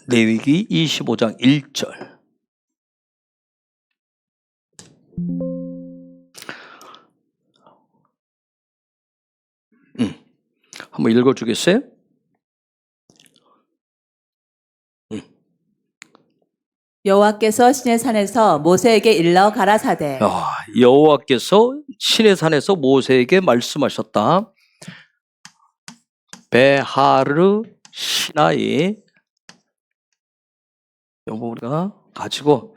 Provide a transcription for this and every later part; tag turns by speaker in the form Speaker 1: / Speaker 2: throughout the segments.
Speaker 1: 레위기 25장 1절. 한번 읽어주겠어요?
Speaker 2: 여호와께서 시내산에서 모세에게 일러 가라사대
Speaker 1: 여호와께서 시내산에서 모세에게 말씀하셨다. 베하르 시나이. 요거 우리가 가지고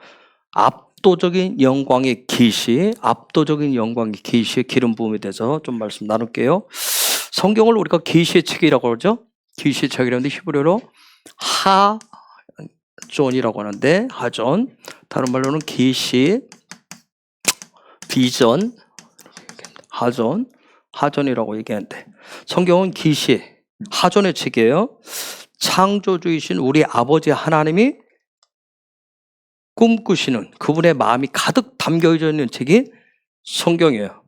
Speaker 1: 압도적인 영광의 계시, 압도적인 영광의 계시의 기름 부음에 대해서 좀 말씀 나눌게요. 성경을 우리가 계시의 책이라고 그러죠. 계시의 책이라는데 히브리어로 하존이라고 하는데, 하존, 다른 말로는 계시, 비전, 하존이라고 얘기하는데, 성경은 계시, 하존의 책이에요. 창조주이신 우리 아버지 하나님이 꿈꾸시는 그분의 마음이 가득 담겨져 있는 책이 성경이에요.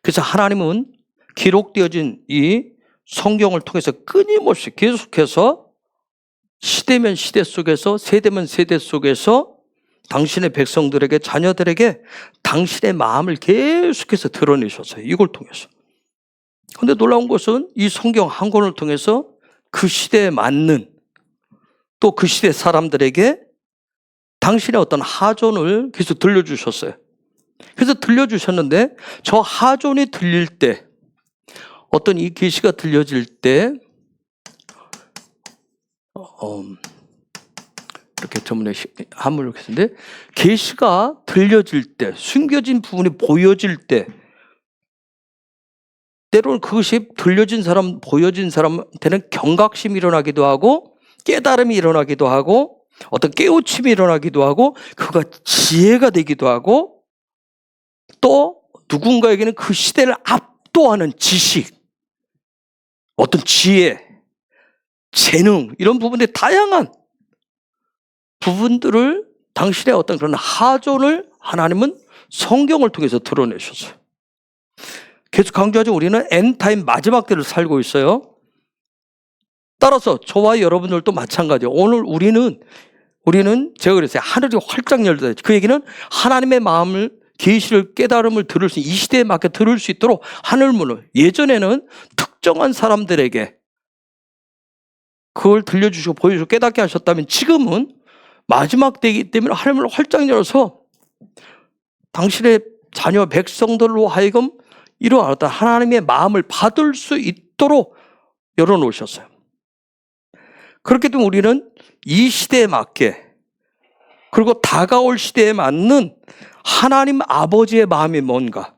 Speaker 1: 그래서 하나님은 기록되어진 이 성경을 통해서 끊임없이 계속해서 시대면 시대 속에서, 세대면 세대 속에서 당신의 백성들에게, 자녀들에게 당신의 마음을 계속해서 드러내셨어요. 이걸 통해서. 그런데 놀라운 것은 이 성경 한 권을 통해서 그 시대에 맞는, 또 그 시대 사람들에게 당신의 어떤 하존을 계속 들려주셨어요. 그래서 들려주셨는데, 저 하존이 들릴 때, 어떤 이 계시가 들려질 때, 이렇게 전문에 한문을 했는데, 계시가 들려질 때, 숨겨진 부분이 보여질 때, 때로는 그것이 들려진 사람, 보여진 사람한테는 경각심이 일어나기도 하고, 깨달음이 일어나기도 하고, 어떤 깨우침이 일어나기도 하고, 그가 지혜가 되기도 하고, 또 누군가에게는 그 시대를 압도하는 지식, 어떤 지혜, 재능, 이런 부분들의 다양한 부분들을, 당신의 어떤 그런 하존을 하나님은 성경을 통해서 드러내셨어요. 계속 강조하죠. 우리는 엔타임 마지막 때를 살고 있어요. 따라서 저와 여러분들도 마찬가지예요. 오늘 우리는 제가 그랬어요. 하늘이 활짝 열다. 그 얘기는 하나님의 마음을, 계시를, 깨달음을 들을 수, 이 시대에 맞게 들을 수 있도록 하늘문을, 예전에는 특정한 사람들에게 그걸 들려주시고 보여주시고 깨닫게 하셨다면, 지금은 마지막 때이기 때문에 하늘문을 활짝 열어서 당신의 자녀 백성들로 하여금 이러한 어떤 하나님의 마음을 받을 수 있도록 열어놓으셨어요. 그렇기 때문에 우리는 이 시대에 맞게, 그리고 다가올 시대에 맞는 하나님 아버지의 마음이 뭔가,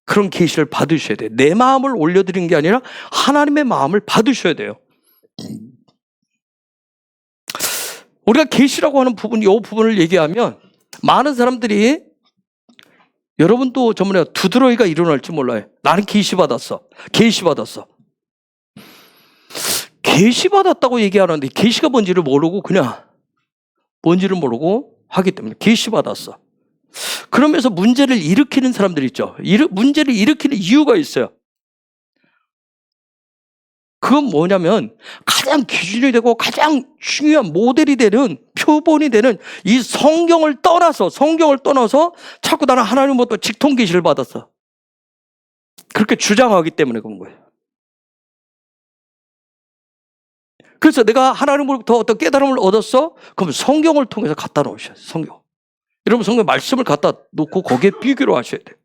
Speaker 1: 그런 계시를 받으셔야 돼요. 내 마음을 올려드린 게 아니라 하나님의 마음을 받으셔야 돼요. 우리가 계시라고 하는 부분, 이 부분을 얘기하면 많은 사람들이, 여러분도 전문에 두드러기가 일어날지 몰라요. 나는 계시받았어. 계시받았다고 얘기하는데, 계시가 뭔지를 모르고 그냥 뭔지를 모르고 하기 때문에 계시받았어. 그러면서 문제를 일으키는 사람들이 있죠. 문제를 일으키는 이유가 있어요. 그건 뭐냐면, 가장 기준이 되고 가장 중요한 모델이 되는, 표본이 되는 이 성경을 떠나서 자꾸 나는 하나님으로부터 직통 계시를 받았어, 그렇게 주장하기 때문에 그런 거예요. 그래서 내가 하나님으로부터 어떤 깨달음을 얻었어? 그럼 성경을 통해서 갖다 놓으셔야 돼요. 성경. 여러분, 성경 말씀을 갖다 놓고 거기에 비교로 하셔야 돼요.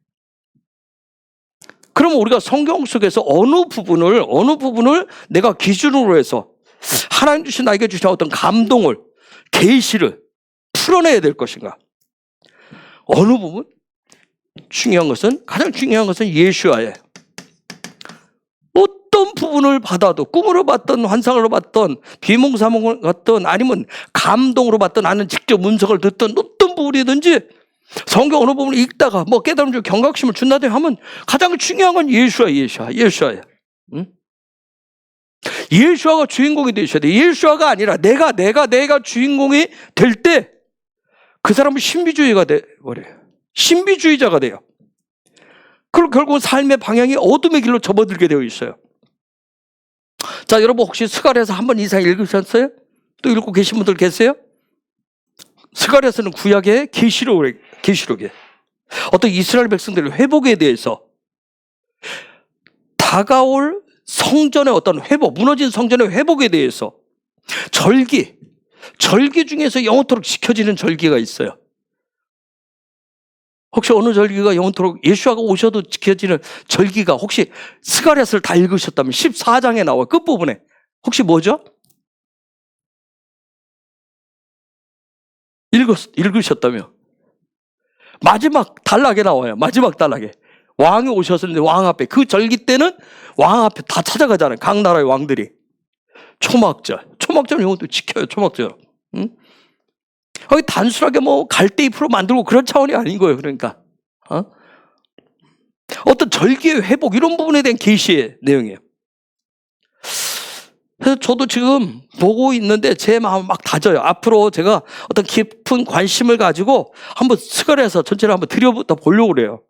Speaker 1: 그러면 우리가 성경 속에서 어느 부분을 내가 기준으로 해서 하나님 주신, 나에게 주신 어떤 감동을, 계시를 풀어내야 될 것인가? 어느 부분? 가장 중요한 것은 예수와의 어떤 부분을 받아도, 꿈으로 봤던, 환상으로 봤던, 비몽사몽을 봤던, 아니면 감동으로 봤던, 아니면 직접 문석을 듣던 어떤 부분이든지 성경 어느 부분을 읽다가 뭐 깨달음 줄 경각심을 준다든지 하면 가장 중요한 건 예수와예요. 응? 예수와가 주인공이 되셔야 돼. 예수와가 아니라 내가 주인공이 될 때 그 사람은 신비주의가 돼버려요. 신비주의자가 돼요. 그리고 결국 삶의 방향이 어둠의 길로 접어들게 되어 있어요. 자, 여러분 혹시 스가랴서 한 번 이상 읽으셨어요? 또 읽고 계신 분들 계세요? 스가랴서는 구약의 계시록에 어떤 이스라엘 백성들의 회복에 대해서 다가올 성전의 어떤 회복, 무너진 성전의 회복에 대해서 절기 중에서 영원토록 지켜지는 절기가 있어요. 혹시 어느 절기가 영원토록 예수가 오셔도 지켜지는 절기가 혹시 스가랴서를 다 읽으셨다면 14장에 나와 끝부분에 혹시 뭐죠? 읽으셨다며 마지막 단락에 나와요. 마지막 단락에 왕이 오셨는데 왕 앞에 그 절기 때는 왕 앞에 다 찾아가잖아요. 각 나라의 왕들이 초막절은 영원토록 지켜요. 초막절. 응? 단순하게 뭐 갈대잎으로 만들고 그런 차원이 아닌 거예요. 그러니까 어떤 절기의 회복 이런 부분에 대한 계시의 내용이에요. 그래서 저도 지금 보고 있는데 제 마음 막 다져요. 앞으로 제가 어떤 깊은 관심을 가지고 한번 스가랴서 전체를 한번 들여다보려고 그래요.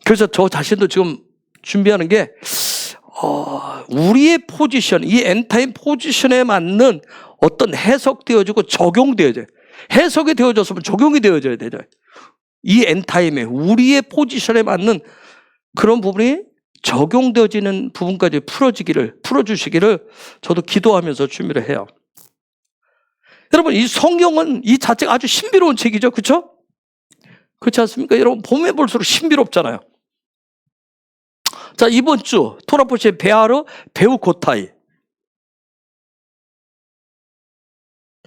Speaker 1: 그래서 저 자신도 지금 준비하는 게 우리의 포지션, 이 엔타임 포지션에 맞는 어떤 해석되어지고 적용되어져요. 해석이 되어졌으면 적용이 되어져야 되죠. 이 엔타임에 우리의 포지션에 맞는 그런 부분이 적용되어지는 부분까지 풀어주시기를 저도 기도하면서 준비를 해요. 여러분, 이 성경은 이 자체가 아주 신비로운 책이죠. 그렇죠? 그렇지 않습니까? 여러분, 보면 볼수록 신비롭잖아요. 자, 이번 주 토라포시의 베아르 베우코타이.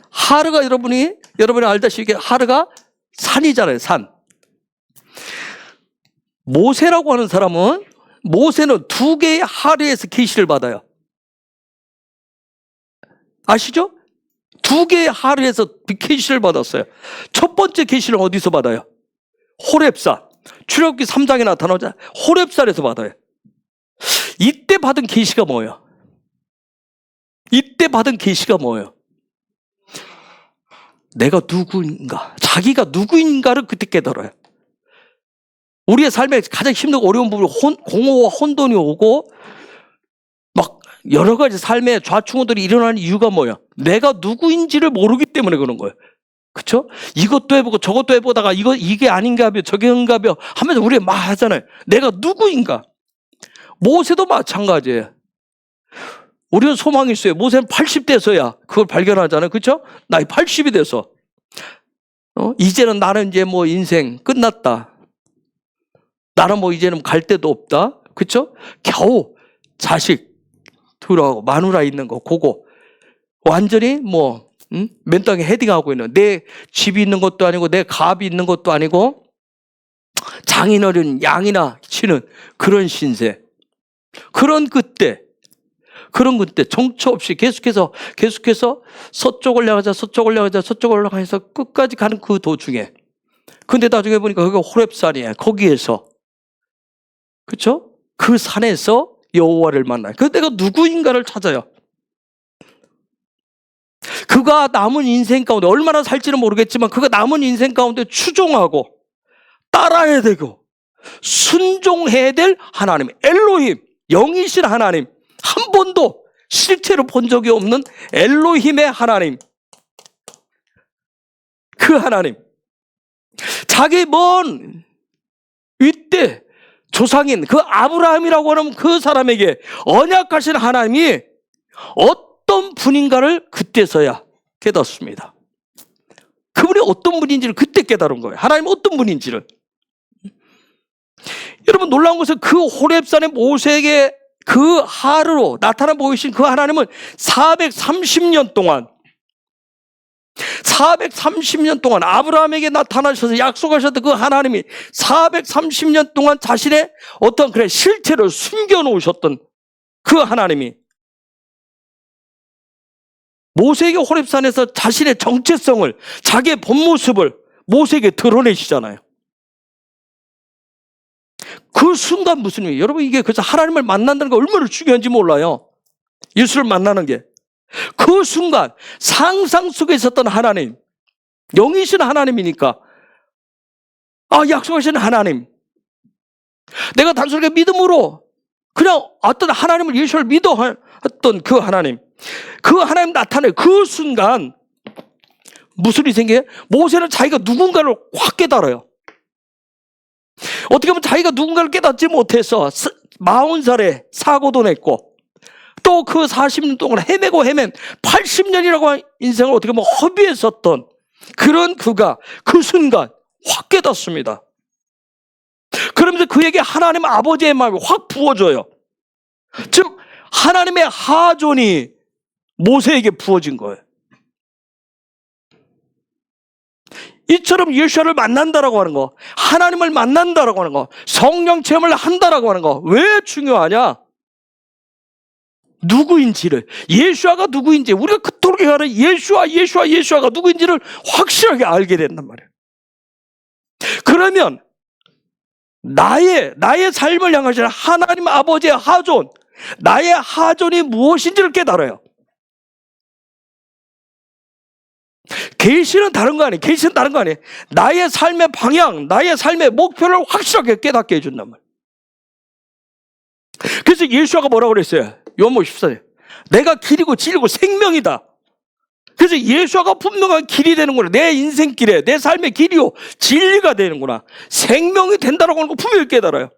Speaker 1: 하르가 여러분이 알다시피 하르가 산이잖아요. 산. 모세라고 하는 사람은 모세는 2개의 하르에서 계시를 받아요. 아시죠? 2개의 하르에서 계시를 받았어요. 첫 번째 계시를 어디서 받아요? 호렙산. 출애굽기 3장에 나타나자 호렙산에서 받아요. 이때 받은 계시가 뭐예요? 내가 누구인가? 자기가 누구인가를 그때 깨달아요. 우리의 삶에 가장 힘들고 어려운 부분이 공허와 혼돈이 오고 막 여러 가지 삶의 좌충우들이 일어나는 이유가 뭐야? 내가 누구인지를 모르기 때문에 그런 거예요. 그렇죠? 이것도 해보고 저것도 해보다가 이게 아닌가벼 저게 아닌가벼 하면서 우리 막 하잖아요. 내가 누구인가? 모세도 마찬가지예요. 우리는 소망이 있어요. 모세는 80대서야 그걸 발견하잖아요. 그렇죠? 나이 80이 돼서 이제는 나는 이제 뭐 인생 끝났다. 나는 뭐 이제는 갈 데도 없다. 그렇죠? 겨우 자식 둘하고 마누라 있는 거 그거 완전히 뭐 맨땅에 헤딩하고 있는 내 집이 있는 것도 아니고 내 갑이 있는 것도 아니고 장인어른 양이나 치는 그런 신세. 그런 그때 정처 없이 계속해서 서쪽을 향해서 끝까지 가는 그 도중에 근데 나중에 보니까 거기가 호렙산이야. 거기에서 그렇죠? 그 산에서 여호와를 만나요. 그래서 내가 누구인가를 찾아요. 그가 남은 인생 가운데 얼마나 살지는 모르겠지만 그가 남은 인생 가운데 추종하고 따라야 되고 순종해야 될 하나님 엘로힘 영이신 하나님 한 번도 실제로 본 적이 없는 엘로힘의 하나님 그 하나님 자기 먼 이때 조상인 그 아브라함이라고 하는 그 사람에게 언약하신 하나님이 어떤 분인가를 그때서야 깨닫습니다. 그분이 어떤 분인지를 그때 깨달은 거예요. 하나님은 어떤 분인지를. 여러분 놀라운 것은 그 호렙산의 모세에게 그 하루로 나타나 보이신 그 하나님은 430년 동안 아브라함에게 나타나셔서 약속하셨던 그 하나님이 430년 동안 자신의 어떤 그런 실체를 숨겨놓으셨던 그 하나님이 모세에게 호렙산에서 자신의 정체성을 자기의 본 모습을 모세에게 드러내시잖아요. 그 순간 무슨 일이에요? 여러분 이게 그래서 하나님을 만난다는 게 얼마나 중요한지 몰라요. 예수를 만나는 게. 그 순간 상상 속에 있었던 하나님 영이신 하나님이니까 약속하신 하나님 내가 단순하게 믿음으로 그냥 어떤 하나님을 예수를 믿어 했던 그 하나님 그 하나님 나타나요. 그 순간 무슨 일이 생겨요? 모세는 자기가 누군가를 확 깨달아요. 어떻게 보면 자기가 누군가를 깨닫지 못해서 40살에 사고도 냈고 또 그 40년 동안 헤매고 80년이라고 인생을 어떻게 보면 허비했었던 그런 그가 그 순간 확 깨닫습니다. 그러면서 그에게 하나님 아버지의 마음이 확 부어져요. 즉 하나님의 하존이 모세에게 부어진 거예요. 이처럼 예수를 만난다라고 하는 거, 하나님을 만난다라고 하는 거, 성령 체험을 한다라고 하는 거 왜 중요하냐? 누구인지를, 예수아가 누구인지, 우리가 그토록 얘기하는 예수아가 누구인지를 확실하게 알게 된단 말이에요. 그러면 나의 삶을 향하시는 하나님 아버지의 하존, 나의 하존이 무엇인지를 깨달아요. 계시는 다른 거 아니에요. 계시는 다른 거 아니에요. 나의 삶의 방향, 나의 삶의 목표를 확실하게 깨닫게 해준단 말이에요. 그래서 예수아가 뭐라고 그랬어요? 요한복음 14절. 내가 길이고 진리고 생명이다. 그래서 예수아가 분명한 길이 되는구나. 내 인생길에 내 삶의 길이요 진리가 되는구나. 생명이 된다라고 하는 거 분명히 깨달아요.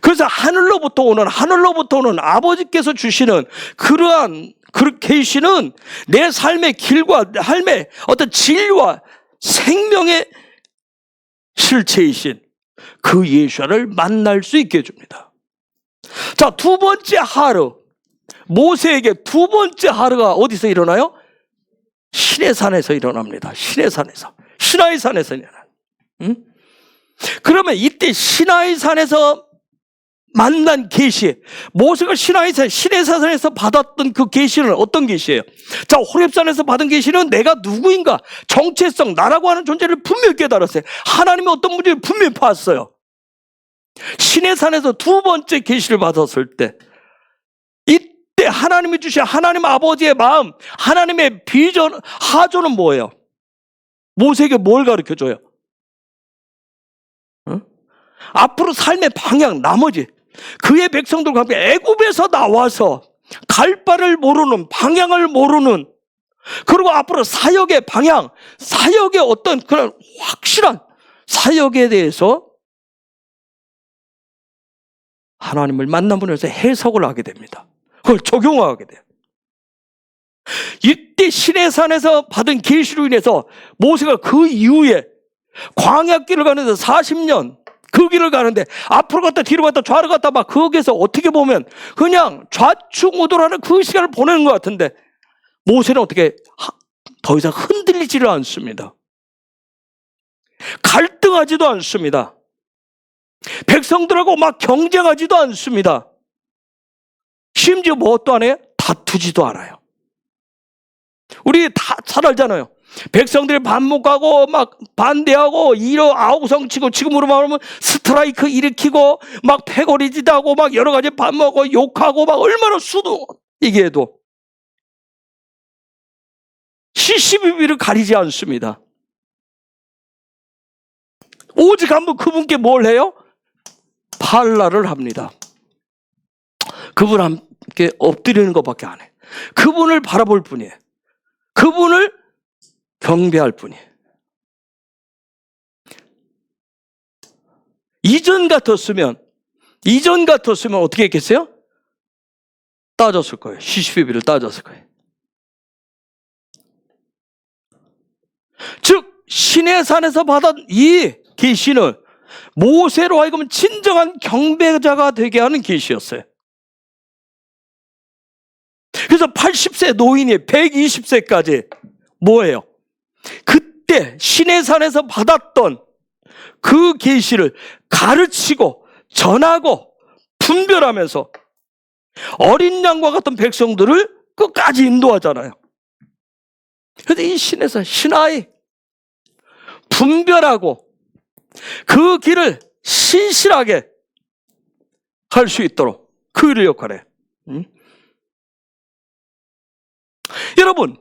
Speaker 1: 그래서 하늘로부터 오는 아버지께서 주시는 그러한 그 계시는 내 삶의 길과 삶의 어떤 진리와 생명의 실체이신 그 예수를 만날 수 있게 해줍니다. 자, 두 번째 하루, 모세에게 두 번째 하루가 어디서 일어나요? 시내산에서 일어납니다. 시나이산에서 일어나요. 그러면 이때 시나이산에서 만난 계시, 모세가 시내산에서 받았던 그 계시는 어떤 계시예요? 자, 호렙산에서 받은 계시는 내가 누구인가, 정체성, 나라고 하는 존재를 분명히 깨달았어요. 하나님의 어떤 문제를 분명히 봤어요. 시내산에서 두 번째 계시를 받았을 때, 이때 하나님이 주신 하나님 아버지의 마음, 하나님의 비전, 하조는 뭐예요? 모세에게 뭘 가르쳐줘요? 앞으로 삶의 방향, 나머지 그의 백성들과 함께 애굽에서 나와서 갈 바를 모르는, 방향을 모르는, 그리고 앞으로 사역의 방향, 사역의 어떤 그런 확실한 사역에 대해서 하나님을 만남으로 해서 해석을 하게 됩니다. 그걸 적용하게 돼요. 이때 시내산에서 받은 계시로 인해서 모세가 그 이후에 광야길을 가는데 40년 그 길을 가는데 앞으로 갔다 뒤로 갔다 좌로 갔다 막 거기에서 어떻게 보면 그냥 좌충우돌하는 그 시간을 보내는 것 같은데 모세는 어떻게 더 이상 흔들리지를 않습니다. 갈등하지도 않습니다. 백성들하고 막 경쟁하지도 않습니다. 심지어 무엇도 안 해요? 다투지도 않아요. 우리 다 잘 알잖아요. 백성들이 반목하고 막 반대하고 이러 아우성 치고 지금으로 말하면 스트라이크 일으키고 막 패거리지도 하고 막 여러 가지 반목하고 욕하고 막 얼마나 수도 얘기해도 시시비비를 가리지 않습니다. 오직 한번 그분께 뭘 해요? 팔라를 합니다. 그분 함께 엎드리는 것밖에 안 해요. 그분을 바라볼 뿐이에요. 그분을 경배할 뿐이에요. 이전 같았으면 어떻게 했겠어요? 따졌을 거예요. 시시비비를 따졌을 거예요. 즉 시내산에서 받은 이 계시는 모세로 하여금 진정한 경배자가 되게 하는 계시였어요. 그래서 80세 노인이 120세까지 뭐예요? 그때 시내산에서 받았던 그 계시를 가르치고 전하고 분별하면서 어린 양과 같은 백성들을 끝까지 인도하잖아요. 그런데 이 시내산, 시나이 분별하고 그 길을 신실하게 할 수 있도록 그 일을 역할해. 여러분,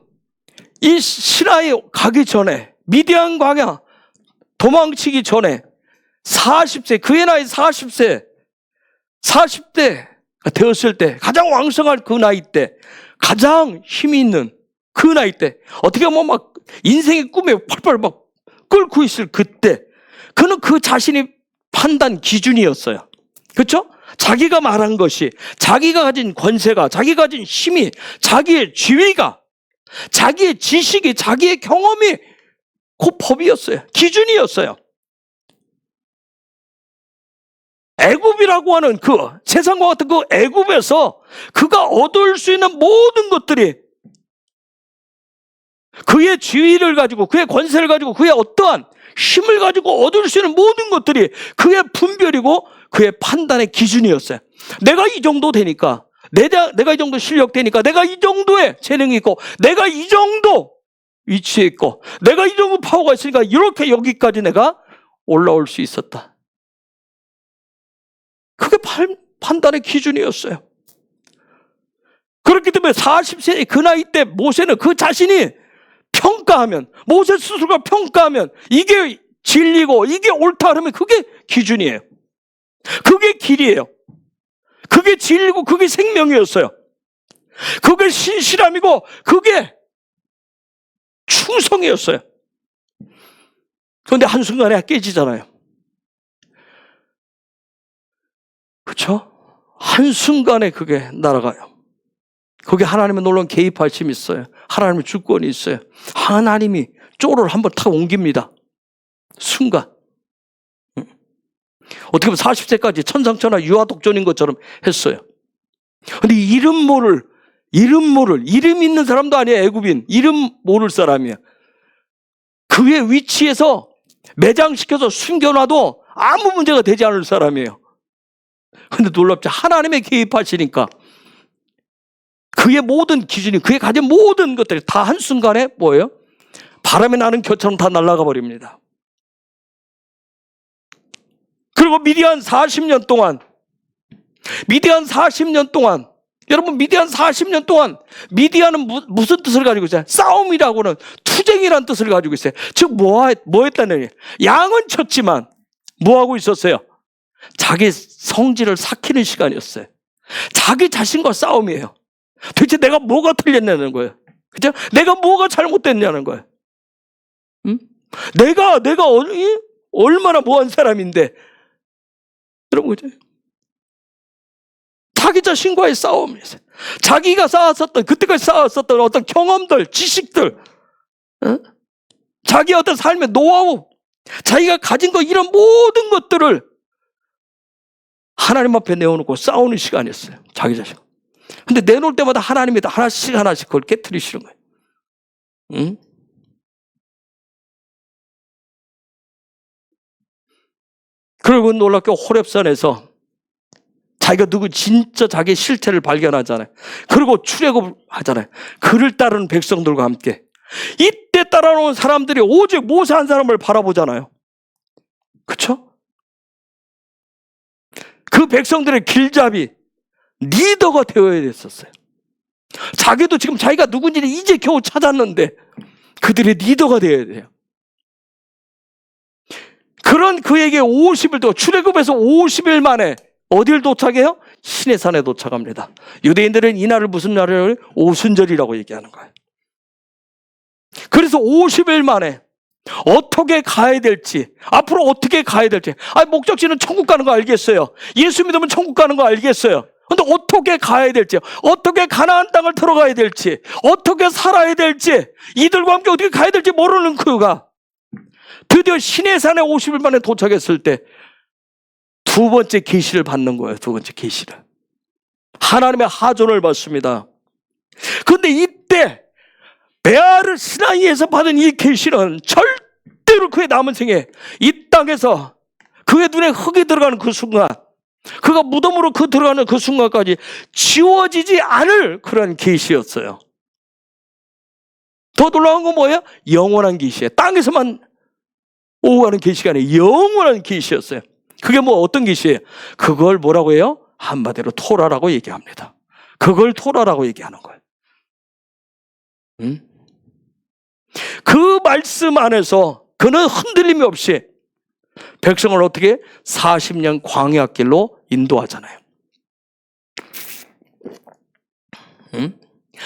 Speaker 1: 이 시나이 가기 전에 미디안 광야 도망치기 전에 40세, 그의 나이 40대 되었을 때, 가장 왕성할 그 나이 때, 가장 힘이 있는 그 나이 때, 어떻게 보면 막 인생의 꿈에 펄펄 막 끓고 있을 그때, 그는 그 자신이 판단 기준이었어요. 그렇죠? 자기가 말한 것이, 자기가 가진 권세가, 자기가 가진 힘이, 자기의 지위가, 자기의 지식이, 자기의 경험이 그 법이었어요. 기준이었어요. 애굽이라고 하는 그 세상과 같은 그 애굽에서 그가 얻을 수 있는 모든 것들이 그의 지위를 가지고, 그의 권세를 가지고, 그의 어떠한 힘을 가지고 얻을 수 있는 모든 것들이 그의 분별이고 그의 판단의 기준이었어요. 내가 이 정도 되니까, 내가 이 정도 실력 되니까, 내가 이 정도의 재능이 있고, 내가 이 정도 위치에 있고, 내가 이 정도 파워가 있으니까 이렇게 여기까지 내가 올라올 수 있었다. 그게 판단의 기준이었어요. 그렇기 때문에 40세 그 나이 때 모세는 그 자신이 평가하면, 모세 스스로가 평가하면 이게 진리고 이게 옳다 그러면 그게 기준이에요. 그게 길이에요. 그게 진리고 그게 생명이었어요. 그게 신실함이고 그게 충성이었어요. 그런데 한순간에 깨지잖아요. 그렇죠? 한순간에 그게 날아가요. 거기 하나님의 놀라운 개입하심이 있어요. 하나님의 주권이 있어요. 하나님이 쪼를 한번 탁 옮깁니다. 순간. 어떻게 보면 40세까지 천상천하 유아독존인 것처럼 했어요. 근데 이름 있는 사람도 아니야. 애굽인. 이름 모를 사람이야. 그의 위치에서 매장시켜서 숨겨놔도 아무 문제가 되지 않을 사람이에요. 근데 놀랍지, 하나님의 개입하시니까 그의 모든 기준이, 그의 가진 모든 것들이 다 한순간에 뭐예요? 바람에 나는 겨처럼 다 날아가 버립니다. 그리고 미디안 40년 동안, 여러분 미디안 40년 동안, 미디안은 무슨 뜻을 가지고 있어요? 싸움이라고는 투쟁이라는 뜻을 가지고 있어요. 즉 뭐 했다는 얘기예요? 양은 쳤지만 뭐 하고 있었어요? 자기 성질을 삭히는 시간이었어요. 자기 자신과 싸움이에요. 도대체 내가 뭐가 틀렸냐는 거예요. 그죠? 내가 뭐가 잘못됐냐는 거예요. 응? 내가 얼마나 뭐한 사람인데. 여러분, 그죠? 자기 자신과의 싸움이었어요. 자기가 쌓았었던, 그때까지 쌓았었던 어떤 경험들, 지식들, 응? 자기의 어떤 삶의 노하우, 자기가 가진 거, 이런 모든 것들을 하나님 앞에 내어놓고 싸우는 시간이었어요. 자기 자신. 근데 내놓을 때마다 하나님이 하나씩 그걸 깨트리시는 거예요. 응? 그리고 놀랍게 호렙산에서 자기가 진짜 자기의 실체를 발견하잖아요. 그리고 출애굽을 하잖아요. 그를 따르는 백성들과 함께. 이때 따라오는 사람들이 오직 모세 한 사람을 바라보잖아요. 그렇죠? 그 백성들의 길잡이, 리더가 되어야 됐었어요. 자기도 지금 자기가 누군지를 이제 겨우 찾았는데 그들의 리더가 되어야 돼요. 그런 그에게 50일 동안, 출애굽에서 50일 만에 어딜 도착해요? 시내산에 도착합니다. 유대인들은 이날을 무슨 날을? 오순절이라고 얘기하는 거예요. 그래서 50일 만에 어떻게 가야 될지, 앞으로 어떻게 가야 될지. 목적지는 천국 가는 거 알겠어요. 예수 믿으면 천국 가는 거 알겠어요. 근데 어떻게 가야 될지, 어떻게 가나안 땅을 들어가야 될지, 어떻게 살아야 될지, 이들과 함께 어떻게 가야 될지 모르는 그가 드디어 시내산에 50일 만에 도착했을 때 두 번째 계시를 받는 거예요. 두 번째 계시를. 하나님의 하존을 받습니다. 그런데 이때 베아르 시나이에서 받은 이 계시는 절대로 그의 남은 생에 이 땅에서 그의 눈에 흙이 들어가는 그 순간, 그가 무덤으로 들어가는 그 순간까지 지워지지 않을 그런 계시였어요. 더 놀라운 건 뭐예요? 영원한 계시예요. 땅에서만 오가는 계시가 아니에요. 영원한 계시였어요. 그게 어떤 계시예요? 그걸 뭐라고 해요? 한마디로 토라라고 얘기합니다. 그걸 토라라고 얘기하는 거예요. 응? 그 말씀 안에서 그는 흔들림이 없이 백성을 어떻게 40년 광야 길로 인도하잖아요.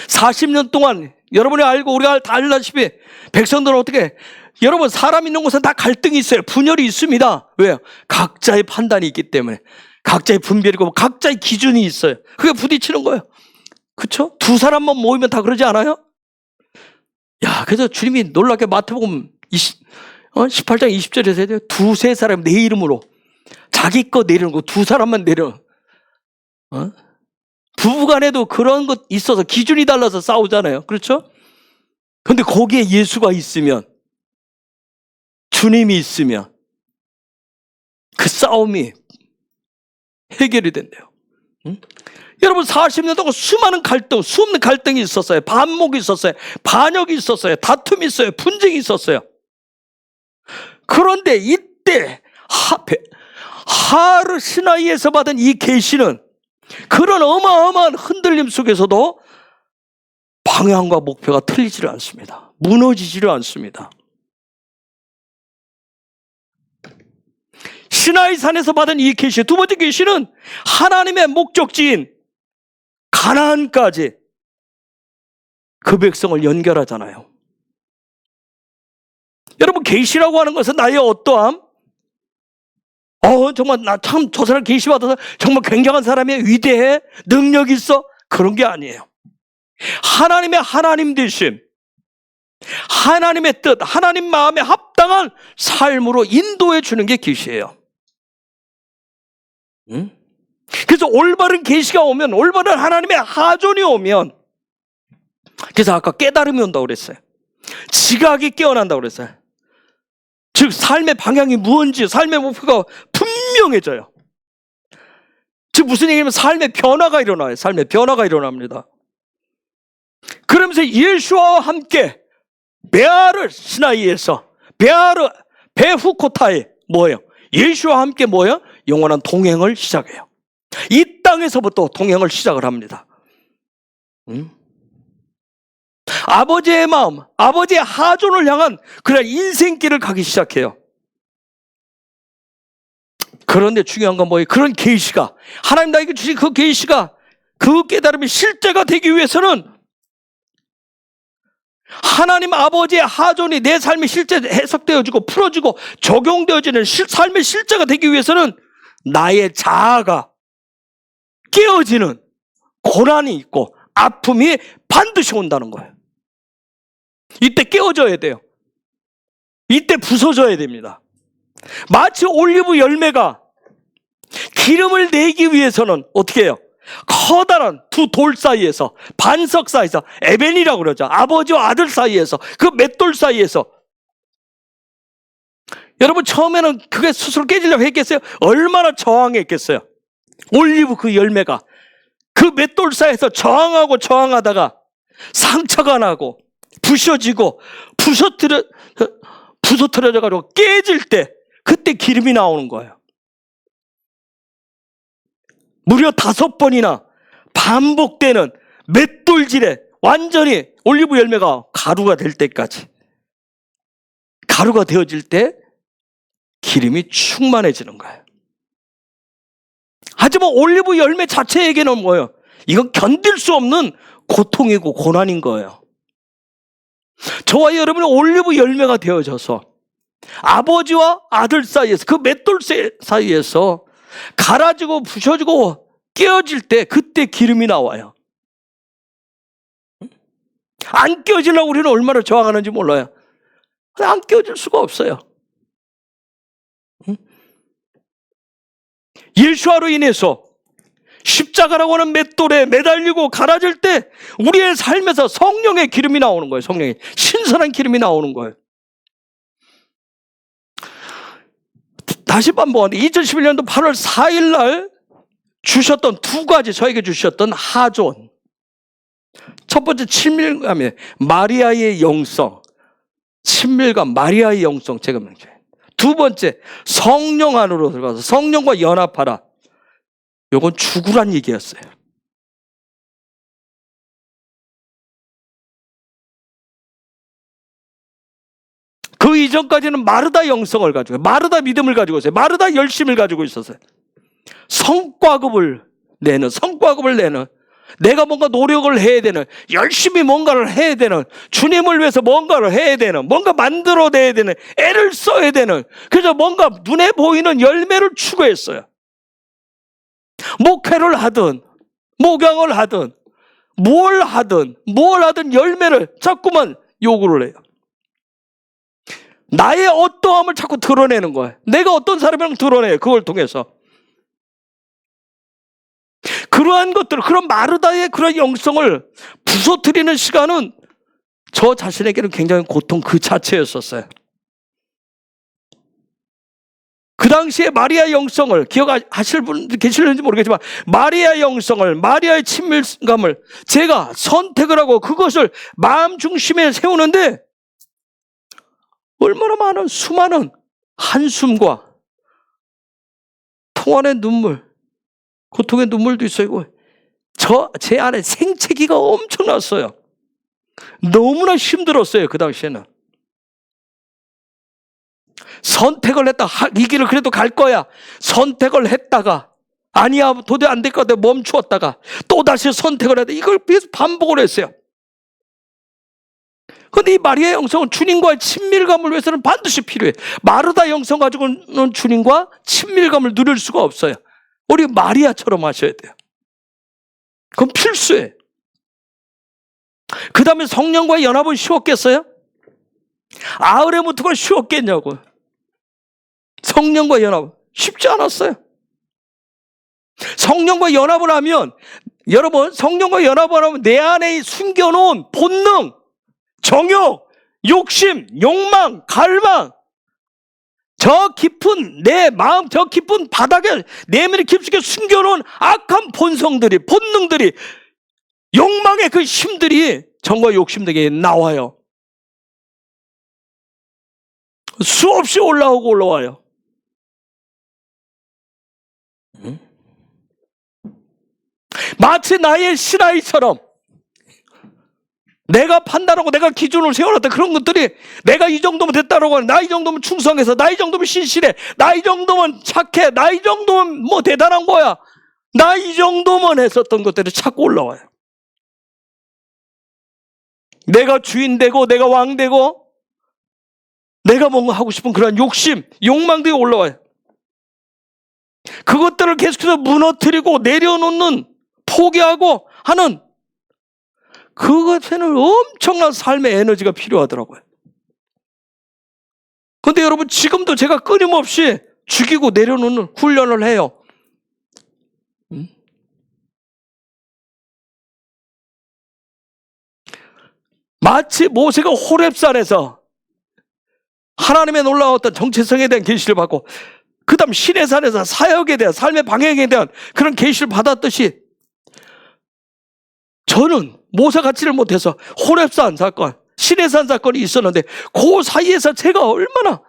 Speaker 1: 40년 동안 여러분이 알고 우리가 다 알다시피 백성들은 어떻게, 여러분 사람 있는 곳은 다 갈등이 있어요. 분열이 있습니다. 왜요? 각자의 판단이 있기 때문에, 각자의 분별이고 각자의 기준이 있어요. 그게 부딪히는 거예요. 그렇죠? 두 사람만 모이면 다 그러지 않아요? 야, 그래서 주님이 놀랍게 마태복음 18장 20절에서 해야 돼요. 두세 사람 내 이름으로 자기 거 내리는 거 두 사람만 내려. 부부간에도 그런 것 있어서 기준이 달라서 싸우잖아요. 그렇죠? 근데 거기에 예수가 있으면, 주님이 있으면 그 싸움이 해결이 된대요. 여러분 40년 동안 수많은 갈등, 수없는 갈등이 있었어요. 반목이 있었어요. 반역이 있었어요. 다툼이 있어요. 분쟁이 있었어요. 그런데 이때 하르 시나이에서 받은 이 계시는 그런 어마어마한 흔들림 속에서도 방향과 목표가 틀리지를 않습니다. 무너지지를 않습니다. 시나이 산에서 받은 이 계시, 두 번째 계시는 하나님의 목적지인 가나안까지 그 백성을 연결하잖아요. 여러분, 계시라고 하는 것은 나의 어떠함? 정말 나 참 저 사람 계시 받아서 정말 굉장한 사람이야, 위대해, 능력 있어, 그런 게 아니에요. 하나님의 하나님 되심, 하나님의 뜻, 하나님 마음에 합당한 삶으로 인도해 주는 게 계시예요. 그래서 올바른 계시가 오면, 올바른 하나님의 하존이 오면, 그래서 아까 깨달음이 온다고 그랬어요. 지각이 깨어난다고 그랬어요. 즉 삶의 방향이 무언지, 삶의 목표가 분명해져요. 즉 무슨 얘기냐면 삶의 변화가 일어나요. 삶의 변화가 일어납니다. 그러면서 예수와 함께 베아르 시나이에서, 베아르 베후코타에 뭐예요? 예수와 함께 뭐예요? 영원한 동행을 시작해요. 이 땅에서부터 동행을 시작을 합니다. 아버지의 마음, 아버지의 하존을 향한 그런 인생길을 가기 시작해요. 그런데 중요한 건 뭐예요? 그런 계시가, 하나님 나에게 주신 그 계시가, 그 깨달음이 실제가 되기 위해서는 하나님 아버지의 하존이 내 삶에 실제 해석되어지고 풀어지고 적용되어지는 삶의 실제가 되기 위해서는 나의 자아가 깨어지는 고난이 있고 아픔이 반드시 온다는 거예요. 이때 깨어져야 돼요. 이때 부서져야 됩니다. 마치 올리브 열매가 기름을 내기 위해서는 어떻게 해요? 커다란 두 돌 사이에서, 반석 사이에서, 에벤이라고 그러죠. 아버지와 아들 사이에서, 그 맷돌 사이에서. 여러분 처음에는 그게 스스로 깨지려고 했겠어요? 얼마나 저항했겠어요? 올리브 그 열매가 그 맷돌 사이에서 저항하고 저항하다가 상처가 나고 부셔지고 부서뜨려져가지고 깨질 때, 그때 기름이 나오는 거예요. 무려 5번이나 반복되는 맷돌질에 완전히 올리브 열매가 가루가 될 때까지, 가루가 되어질 때 기름이 충만해지는 거예요. 하지만 올리브 열매 자체에게는 뭐예요? 이건 견딜 수 없는 고통이고 고난인 거예요. 저와 여러분은 올리브 열매가 되어져서 아버지와 아들 사이에서, 그 맷돌 사이에서 갈아지고 부셔지고 깨어질 때, 그때 기름이 나와요. 안 깨어지려고 우리는 얼마나 저항하는지 몰라요. 안 깨어질 수가 없어요. 예수와로 인해서 십자가라고 하는 맷돌에 매달리고 갈아질 때 우리의 삶에서 성령의 기름이 나오는 거예요. 성령의 신선한 기름이 나오는 거예요. 다시 한번 2011년도 8월 4일 날 주셨던 두 가지, 저에게 주셨던 하존. 첫 번째 친밀감이에요. 마리아의 영성. 친밀감, 마리아의 영성, 제가 명제해요. 두 번째, 성령 안으로 들어가서 성령과 연합하라. 요건 죽으란 얘기였어요. 그 이전까지는 마르다 영성을 가지고, 마르다 믿음을 가지고 있어요. 마르다 열심을 가지고 있었어요. 성과급을 내는 내가 뭔가 노력을 해야 되는, 열심히 뭔가를 해야 되는, 주님을 위해서 뭔가를 해야 되는, 뭔가 만들어내야 되는, 애를 써야 되는, 그래서 뭔가 눈에 보이는 열매를 추구했어요. 목회를 하든 목양을 하든 뭘 하든 열매를 자꾸만 요구를 해요. 나의 어떠함을 자꾸 드러내는 거예요. 내가 어떤 사람이랑 드러내요. 그걸 통해서. 그러한 것들, 그런 마르다의 그런 영성을 부서뜨리는 시간은 저 자신에게는 굉장히 고통 그 자체였었어요. 그 당시에 마리아의 영성을 기억하실 분 계실는지 모르겠지만, 마리아의 영성을, 마리아의 친밀감을 제가 선택을 하고 그것을 마음 중심에 세우는데 얼마나 많은 수많은 한숨과 통한의 눈물, 고통의 눈물도 있어요. 제 안에 생채기가 엄청났어요. 너무나 힘들었어요. 그 당시에는. 선택을 했다. 이 길을 그래도 갈 거야. 선택을 했다가 아니야 도저히 안 될 것 같아 멈추었다가 또다시 선택을 했다. 이걸 계속 반복을 했어요. 그런데 이 마리아의 영성은 주님과의 친밀감을 위해서는 반드시 필요해. 마르다 영성 가지고는 주님과 친밀감을 누릴 수가 없어요. 우리 마리아처럼 하셔야 돼요. 그건 필수예요. 그 다음에 성령과의 연합은 쉬웠겠어요? 아흐레무트가 쉬웠겠냐고요. 성령과 연합 쉽지 않았어요. 성령과 연합을 하면, 여러분, 성령과 연합을 하면 내 안에 숨겨놓은 본능, 정욕, 욕심, 욕망, 갈망, 저 깊은 내 마음, 저 깊은 바닥에 내면에 깊숙이 숨겨놓은 악한 본성들이, 본능들이, 욕망의 그 힘들이 정과 욕심들에게 나와요. 수없이 올라오고 올라와요. 마치 나의 신하이처럼 내가 판단하고 내가 기준을 세워놨다. 그런 것들이 내가 이 정도면 됐다라고 하는, 나 이 정도면 충성해서, 나 이 정도면 신실해, 나 이 정도면 착해, 나 이 정도면 뭐 대단한 거야, 나 이 정도면 했었던 것들이 자꾸 올라와요. 내가 주인 되고 내가 왕 되고 내가 뭔가 하고 싶은 그런 욕심, 욕망들이 올라와요. 그것들을 계속해서 무너뜨리고 내려놓는, 포기하고 하는, 그것에는 엄청난 삶의 에너지가 필요하더라고요. 그런데 여러분, 지금도 제가 끊임없이 죽이고 내려놓는 훈련을 해요. 마치 모세가 호렙산에서 하나님의 놀라웠던 정체성에 대한 계시를 받고, 그 다음 시내산에서 사역에 대한, 삶의 방향에 대한 그런 계시를 받았듯이, 저는 모세 같지를 못해서 호렙산 사건, 시내산 사건이 있었는데 그 사이에서 제가 얼마나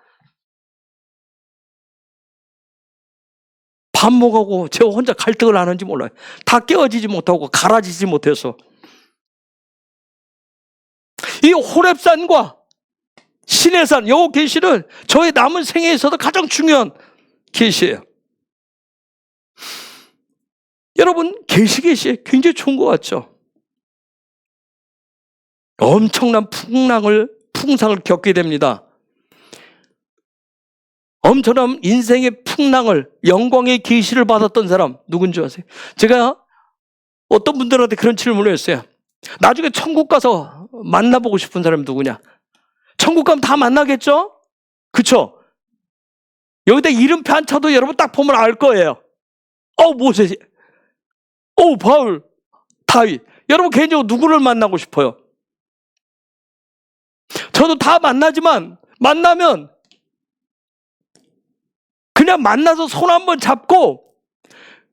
Speaker 1: 반목하고 저 혼자 갈등을 하는지 몰라요. 다 깨어지지 못하고 갈아지지 못해서. 이 호렙산과 시내산, 요 계시는 저의 남은 생애에 있어서 가장 중요한 계시예요. 여러분, 계시 굉장히 좋은 것 같죠? 엄청난 풍상을 겪게 됩니다. 엄청난 인생의 풍랑을, 영광의 계시를 받았던 사람 누군지 아세요? 제가 어떤 분들한테 그런 질문을 했어요. 나중에 천국 가서 만나보고 싶은 사람이 누구냐? 천국 가면 다 만나겠죠? 그쵸? 여기다 이름표 한 차도 여러분 딱 보면 알 거예요. 모세, 바울, 다윗. 여러분 개인적으로 누구를 만나고 싶어요? 저도 다 만나지만, 만나면 그냥 만나서 손 한번 잡고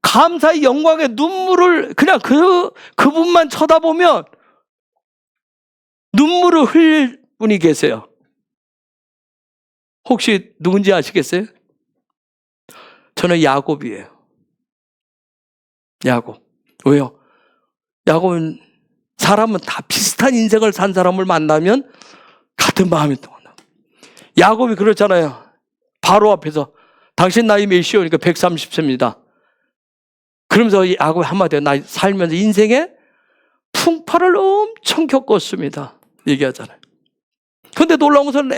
Speaker 1: 감사의 영광의 눈물을 그냥 그분만 쳐다보면 눈물을 흘릴 분이 계세요. 혹시 누군지 아시겠어요? 저는 야곱이에요. 야곱. 왜요? 야곱은, 사람은 다 비슷한 인생을 산 사람을 만나면 같은 마음이 또 나. 야곱이 그렇잖아요. 바로 앞에서 당신 나이 몇이오니까 130세입니다. 그러면서 야곱이 한마디에, 나 살면서 인생에 풍파를 엄청 겪었습니다. 얘기하잖아요. 근데 놀라운 것은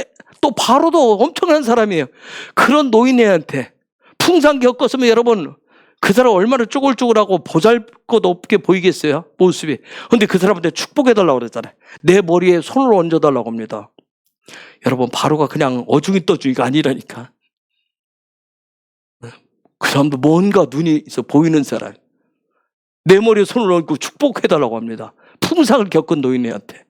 Speaker 1: 또 바로도 엄청난 사람이에요. 그런 노인애한테 풍상 겪었으면 여러분 그 사람 얼마나 쭈글쭈글하고 보잘것없게 보이겠어요? 모습이. 근데 그 사람한테 축복해달라고 그랬잖아요. 내 머리에 손을 얹어달라고 합니다. 여러분 바로가 그냥 어중이 떠중이가 아니라니까. 그 사람도 뭔가 눈이 있어 보이는 사람. 내 머리에 손을 얹고 축복해달라고 합니다. 풍상을 겪은 노인애한테.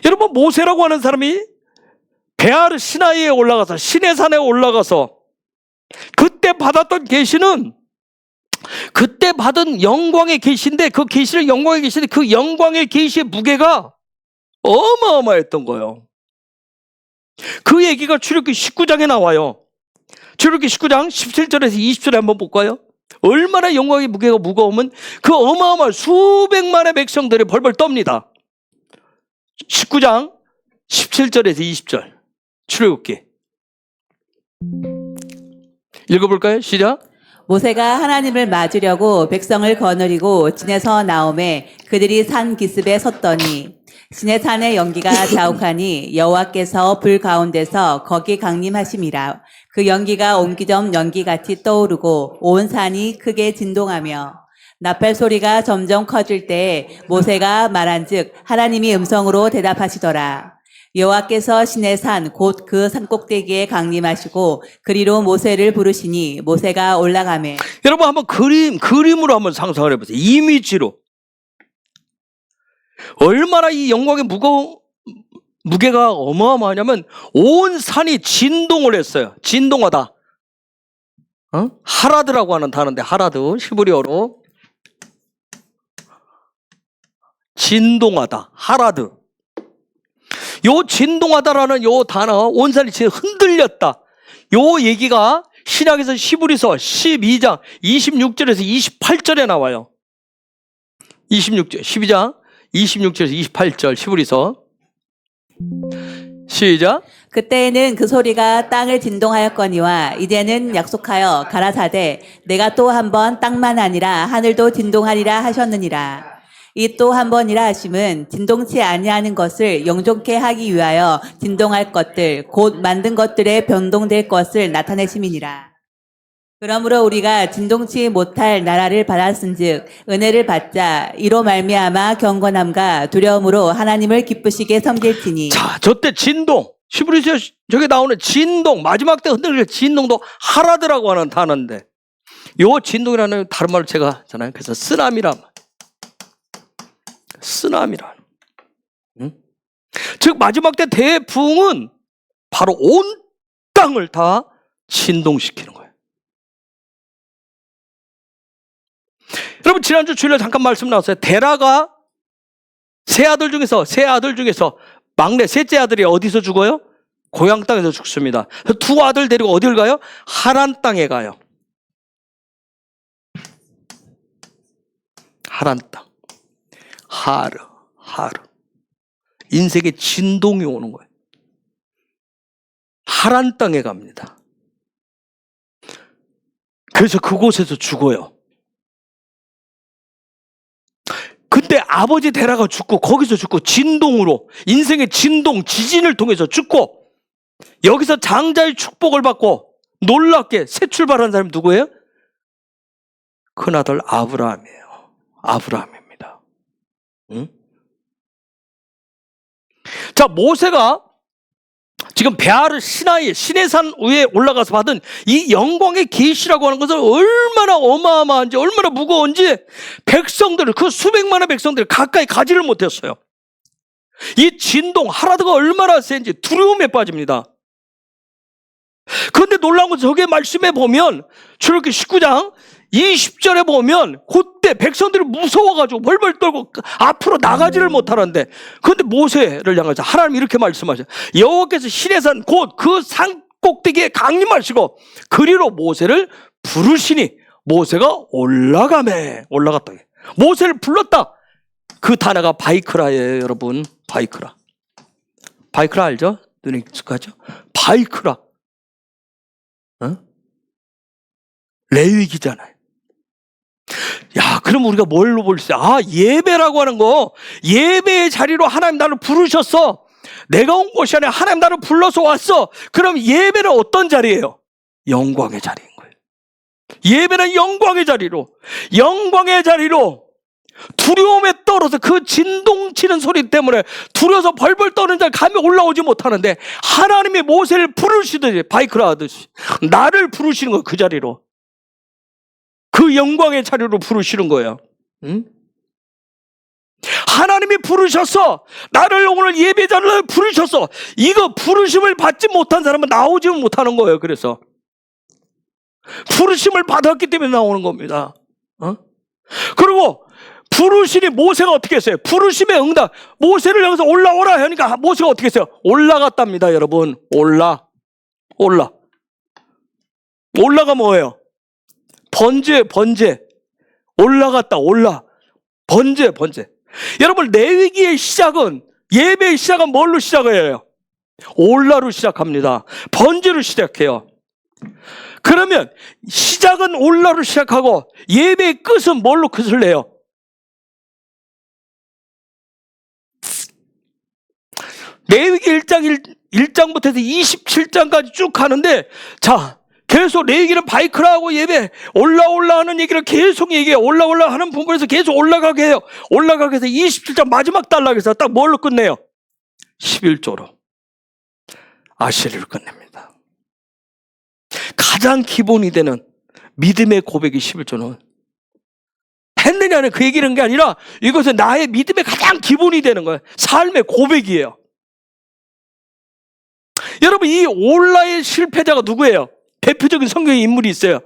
Speaker 1: 여러분 모세라고 하는 사람이 베아르 시나이에 올라가서 시내산에 올라가서 그때 받았던 계시는 그때 받은 영광의 계시인데 그 계시는 영광의 계시인데 그 영광의 계시의 무게가 어마어마했던 거예요. 그 얘기가 출애굽기 19장에 나와요. 출애굽기 19장 17절에서 20절에 한번 볼까요? 얼마나 영광의 무게가 무거우면 그 어마어마한 수백만의 백성들이 벌벌 떱니다. 19장 17절에서 20절 출애굽기 읽어볼까요? 시작.
Speaker 2: 모세가 하나님을 맞으려고 백성을 거느리고 진에서 나오매 그들이 산 기슭에 섰더니 시내산의 연기가 자욱하니 여호와께서 불 가운데서 거기 강림하심이라. 그 연기가 옹기점 연기같이 떠오르고 온 산이 크게 진동하며 나팔 소리가 점점 커질 때에 모세가 말한즉 하나님이 음성으로 대답하시더라. 여호와께서 시내산 곧 그 산꼭대기에 강림하시고 그리로 모세를 부르시니 모세가 올라가매.
Speaker 1: 여러분 한번 그림으로 한번 상상을 해보세요. 이미지로 얼마나 이 영광의 무게가 어마어마하냐면 온 산이 진동을 했어요. 진동하다. 하라드라고 하는 단어인데 하라드 히브리어로 진동하다. 하라드. 요 진동하다라는 요 단어 온 산이 흔들렸다. 요 얘기가 신약에서 히브리서 12장 26절에서 28절에 나와요. 26절 12장 26절에서 28절 히브리서 시작.
Speaker 2: 그때에는 그 소리가 땅을 진동하였거니와 이제는 약속하여 가라사대 내가 또 한 번 땅만 아니라 하늘도 진동하리라 하셨느니라. 이 또 한 번이라 하심은 진동치 아니하는 것을 영존케 하기 위하여 진동할 것들 곧 만든 것들에 변동될 것을 나타내심이니라. 그러므로 우리가 진동치 못할 나라를 받았은즉 은혜를 받자 이로 말미암아 경건함과 두려움으로 하나님을 기쁘시게 섬길지니.
Speaker 1: 자, 저때 진동 히브리서 저게 나오는 진동 마지막 때 흔들릴 진동도 하라드라고 하는 단어인데 요 진동이라는 다른 말로 제가 하잖아요. 그래서 쓰나미라 즉 마지막 때 대풍은 바로 온 땅을 다 진동시키는 거예요. 여러분 지난주 주일날 잠깐 말씀 나왔어요. 데라가 세 아들 중에서 막내 셋째 아들이 어디서 죽어요? 고향 땅에서 죽습니다. 두 아들 데리고 어디를 가요? 하란 땅에 가요. 하란 땅. 하르. 인생의 진동이 오는 거예요. 하란 땅에 갑니다. 그래서 그곳에서 죽어요. 근데 아버지 데라가 죽고 거기서 죽고 진동으로 인생의 진동 지진을 통해서 죽고 여기서 장자의 축복을 받고 놀랍게 새 출발한 사람이 누구예요? 큰아들 아브라함이에요. 아브라함입니다. 응? 자, 모세가 지금 베아르 시나이 시내산 위에 올라가서 받은 이 영광의 계시라고 하는 것은 얼마나 어마어마한지 얼마나 무거운지 백성들을 그 수백만의 백성들을 가까이 가지를 못했어요. 이 진동 하라드가 얼마나 센지 두려움에 빠집니다. 그런데 놀라운 것은 저게 말씀에 보면 출애굽기 19장 20절에 보면 그때 백성들이 무서워가지고 벌벌 떨고 앞으로 나가지를 못하는데 그런데 모세를 향해서 하나님이 이렇게 말씀하셔요. 여호와께서 시내산 곧 그 산 꼭대기에 강림하시고 그리로 모세를 부르시니 모세가 올라갔다. 모세를 불렀다. 그 단어가 바이크라예요. 여러분 바이크라 알죠? 눈에 익숙하죠? 바이크라 레위기잖아요. 야, 그럼 우리가 뭘로 볼 수 있어요? 아, 예배라고 하는 거, 예배의 자리로 하나님 나를 부르셨어. 내가 온 곳이 아니라 하나님 나를 불러서 왔어. 그럼 예배는 어떤 자리예요? 영광의 자리인 거예요. 예배는 영광의 자리로, 영광의 자리로 두려움에 떨어서 그 진동치는 소리 때문에 두려워서 벌벌 떠는 자 감이 올라오지 못하는데 하나님이 모세를 부르시듯이 바이크라 하듯이 나를 부르시는 거예요. 그 자리로, 그 영광의 자리로 부르시는 거예요. 응? 하나님이 부르셨어. 나를 오늘 예배자를 부르셨어. 이거 부르심을 받지 못한 사람은 나오지 못하는 거예요. 그래서 부르심을 받았기 때문에 나오는 겁니다. 그리고 부르시니 모세가 어떻게 했어요? 부르심의 응답. 모세를 여기서 올라오라 하니까 모세가 어떻게 했어요? 올라갔답니다. 여러분, 올라가 뭐예요? 번제. 올라갔다. 번제. 여러분, 레위기의 시작은, 예배의 시작은 뭘로 시작을 해요? 올라로 시작합니다. 번제로 시작해요. 그러면 시작은 올라로 시작하고 예배의 끝은 뭘로 끝을 내요? 레위기 1장부터 해서 27장까지 쭉 가는데, 자, 계속 레위기는 바이크라 하고 예배, 올라 하는 얘기를 계속 얘기해요. 올라 하는 부분에서 계속 올라가게 해요. 올라가게 해서 27장 마지막 단락에서 딱 뭘로 끝내요? 11조로 아시리를 끝냅니다. 가장 기본이 되는 믿음의 고백이 11조는 했느냐는 그 얘기는 게 아니라 이것은 나의 믿음의 가장 기본이 되는 거예요. 삶의 고백이에요. 여러분, 이 올라의 실패자가 누구예요? 대표적인 성경의 인물이 있어요.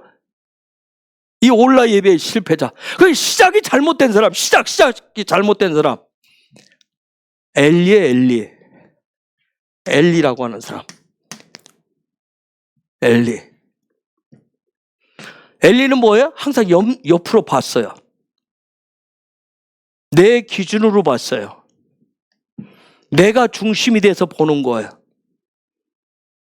Speaker 1: 이 올라 예배의 실패자. 그 시작이 잘못된 사람, 시작이 잘못된 사람. 엘리라고 하는 사람. 엘리는 뭐예요? 항상 옆으로 봤어요. 내 기준으로 봤어요. 내가 중심이 돼서 보는 거예요.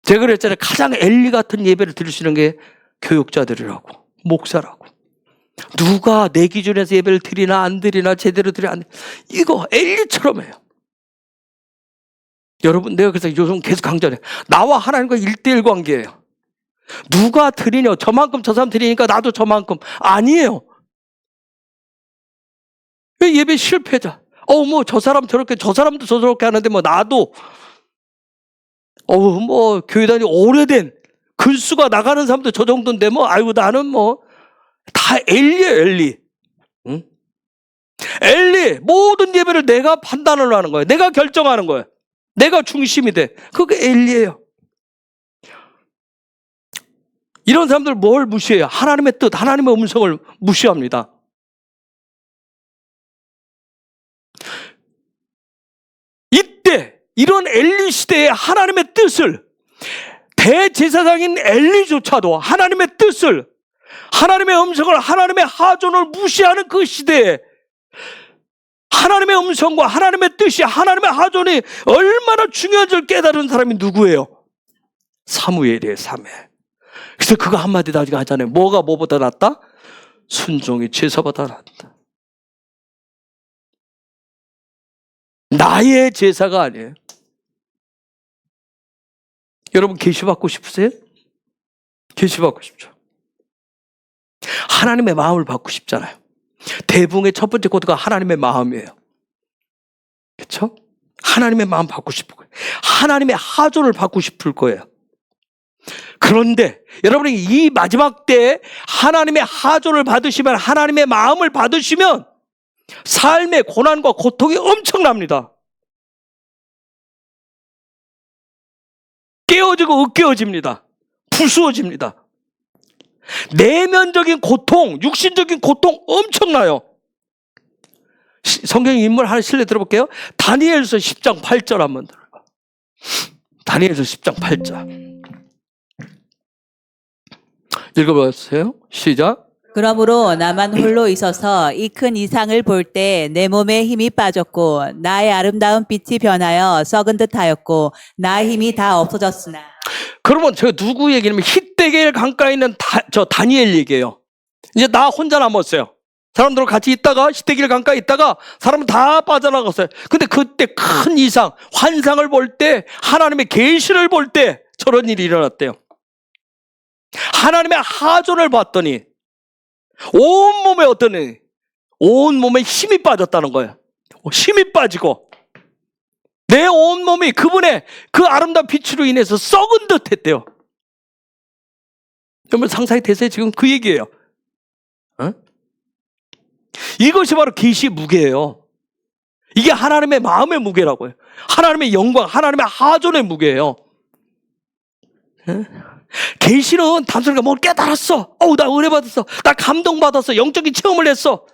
Speaker 1: 제가 그랬잖아요. 가장 엘리 같은 예배를 드리시는 게 교육자들이라고, 목사라고. 누가 내 기준에서 예배를 드리나 안 드리나, 제대로 드리나 안 드리나, 이거 엘리처럼 해요. 여러분, 내가 그래서 요즘 계속 강조해. 나와 하나님과 1대1 관계예요. 누가 드리냐, 저만큼 저 사람 드리니까 나도 저만큼. 아니에요. 예배 실패자. 저 사람 저렇게, 저 사람도 저렇게 하는데 나도. 교회 다니 오래된 글수가 나가는 사람도 저 정도인데 아이고 나는 다 엘리예요, 엘리. 응? 엘리, 모든 예배를 내가 판단을 하는 거예요. 내가 결정하는 거예요. 내가 중심이 돼. 그게 엘리예요. 이런 사람들 뭘 무시해요? 하나님의 뜻, 하나님의 음성을 무시합니다. 이때 이런 엘리 시대에 하나님의 뜻을, 대제사장인 엘리조차도 하나님의 뜻을, 하나님의 음성을, 하나님의 하존을 무시하는 그 시대에 하나님의 음성과 하나님의 뜻이, 하나님의 하존이 얼마나 중요한 줄 깨달은 사람이 누구예요? 사무엘이에요, 사무엘. 그래서 그거 한마디 나중에 하잖아요. 뭐가 뭐보다 낫다? 순종이 제사보다 낫다. 나의 제사가 아니에요. 여러분, 계시받고 싶으세요? 계시받고 싶죠. 하나님의 마음을 받고 싶잖아요. 대붕의 첫 번째 코드가 하나님의 마음이에요. 그렇죠? 하나님의 마음 받고 싶을 거예요. 하나님의 하존을 받고 싶을 거예요. 그런데 여러분이 이 마지막 때에 하나님의 하존을 받으시면, 하나님의 마음을 받으시면 삶의 고난과 고통이 엄청납니다. 깨어지고 으깨어집니다. 부수어집니다. 내면적인 고통, 육신적인 고통 엄청나요. 성경 인물 하나 실례 들어볼게요. 다니엘서 10장 8절 한번 들어봐. 다니엘서 10장 8절. 읽어보세요. 시작.
Speaker 2: 그러므로 나만 홀로 있어서 이 큰 이상을 볼 때 내 몸에 힘이 빠졌고 나의 아름다운 빛이 변하여 썩은 듯하였고 나의 힘이 다 없어졌으나.
Speaker 1: 그러면 제가 누구 얘기냐면 히데겔 강가에 있는 저 다니엘 얘기예요. 이제 나 혼자 남았어요. 사람들과 같이 있다가 히데겔 강가에 있다가 사람은 다 빠져나갔어요. 근데 그때 큰 이상, 환상을 볼 때, 하나님의 계시를 볼 때 저런 일이 일어났대요. 하나님의 하존을 봤더니 온몸에 온몸에 힘이 빠졌다는 거예요. 힘이 빠지고 내 온몸이 그분의 그 아름다운 빛으로 인해서 썩은 듯 했대요. 여러분 상상이 되세요? 지금 그 얘기예요. 어? 이것이 바로 계시의 무게예요. 이게 하나님의 마음의 무게라고요. 하나님의 영광, 하나님의 하존의 무게예요. 계시는 단순하게 뭘 깨달았어. 나 은혜 받았어. 나 감동 받았어. 영적인 체험을 했어.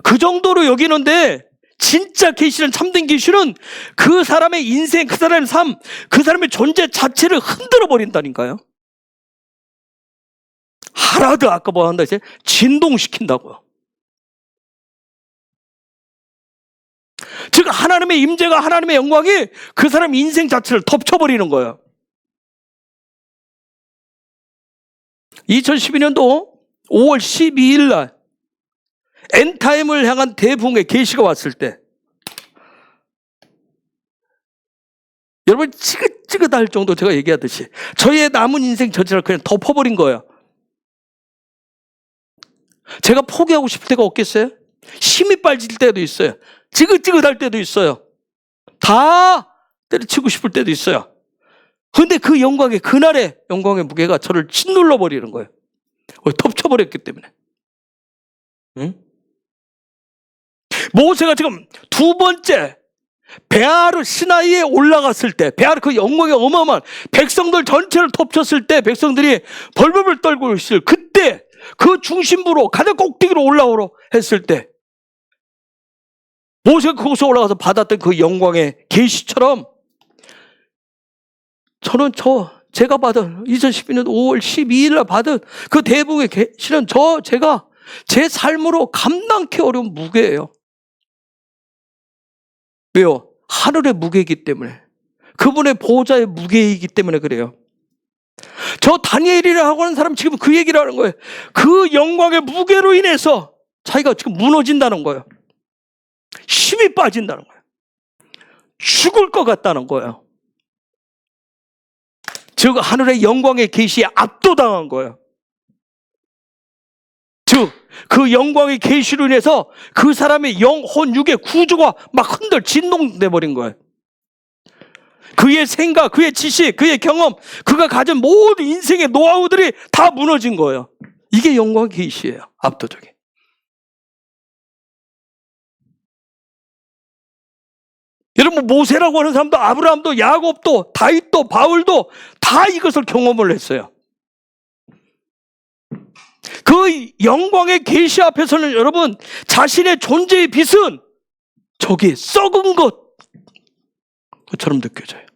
Speaker 1: 그 정도로 여기는데 진짜 계시는, 참된 계시는 그 사람의 인생, 그 사람의 삶, 그 사람의 존재 자체를 흔들어 버린다니까요. 하나도 아까 뭐 한다 이제 진동시킨다고요. 즉 하나님의 임재가, 하나님의 영광이 그 사람 인생 자체를 덮쳐버리는 거예요. 2012년도 5월 12일 날 엔타임을 향한 대붕의 계시가 왔을 때 여러분 찌긋찌긋할 정도 제가 얘기하듯이 저희의 남은 인생 전체를 그냥 덮어버린 거예요. 제가 포기하고 싶을 때가 없겠어요? 힘이 빠질 때도 있어요. 지긋지긋할 때도 있어요. 다 때려치고 싶을 때도 있어요. 근데 그 영광의, 그날의 영광의 무게가 저를 짓눌러 버리는 거예요. 덮쳐버렸기 때문에. 응? 모세가 지금 두 번째 베아르 시나이에 올라갔을 때, 베아르 그 영광의 어마어마한 백성들 전체를 덮쳤을 때 백성들이 벌벌벌 떨고 있을 그때 그 중심부로 가장 꼭대기로 올라오러 했을 때 모세가 그곳에 올라가서 받았던 그 영광의 계시처럼 저는 제가 받은 2012년 5월 12일 날 받은 그 대붕의 계시는 제가 제 삶으로 감당하기 어려운 무게예요. 왜요? 하늘의 무게이기 때문에, 그분의 보호자의 무게이기 때문에 그래요. 저 다니엘이라고 하는 사람 지금 그 얘기를 하는 거예요. 그 영광의 무게로 인해서 자기가 지금 무너진다는 거예요. 힘이 빠진다는 거예요. 죽을 것 같다는 거예요. 즉 하늘의 영광의 계시에 압도당한 거예요. 즉 그 영광의 계시로 인해서 그 사람의 영혼, 육의 구조가 막 진동돼 버린 거예요. 그의 생각, 그의 지식, 그의 경험, 그가 가진 모든 인생의 노하우들이 다 무너진 거예요. 이게 영광의 계시예요. 압도적인. 여러분 모세라고 하는 사람도, 아브라함도, 야곱도, 다윗도, 바울도 다 이것을 경험을 했어요. 그 영광의 계시 앞에서는 여러분 자신의 존재의 빛은 저기 썩은 것처럼 느껴져요.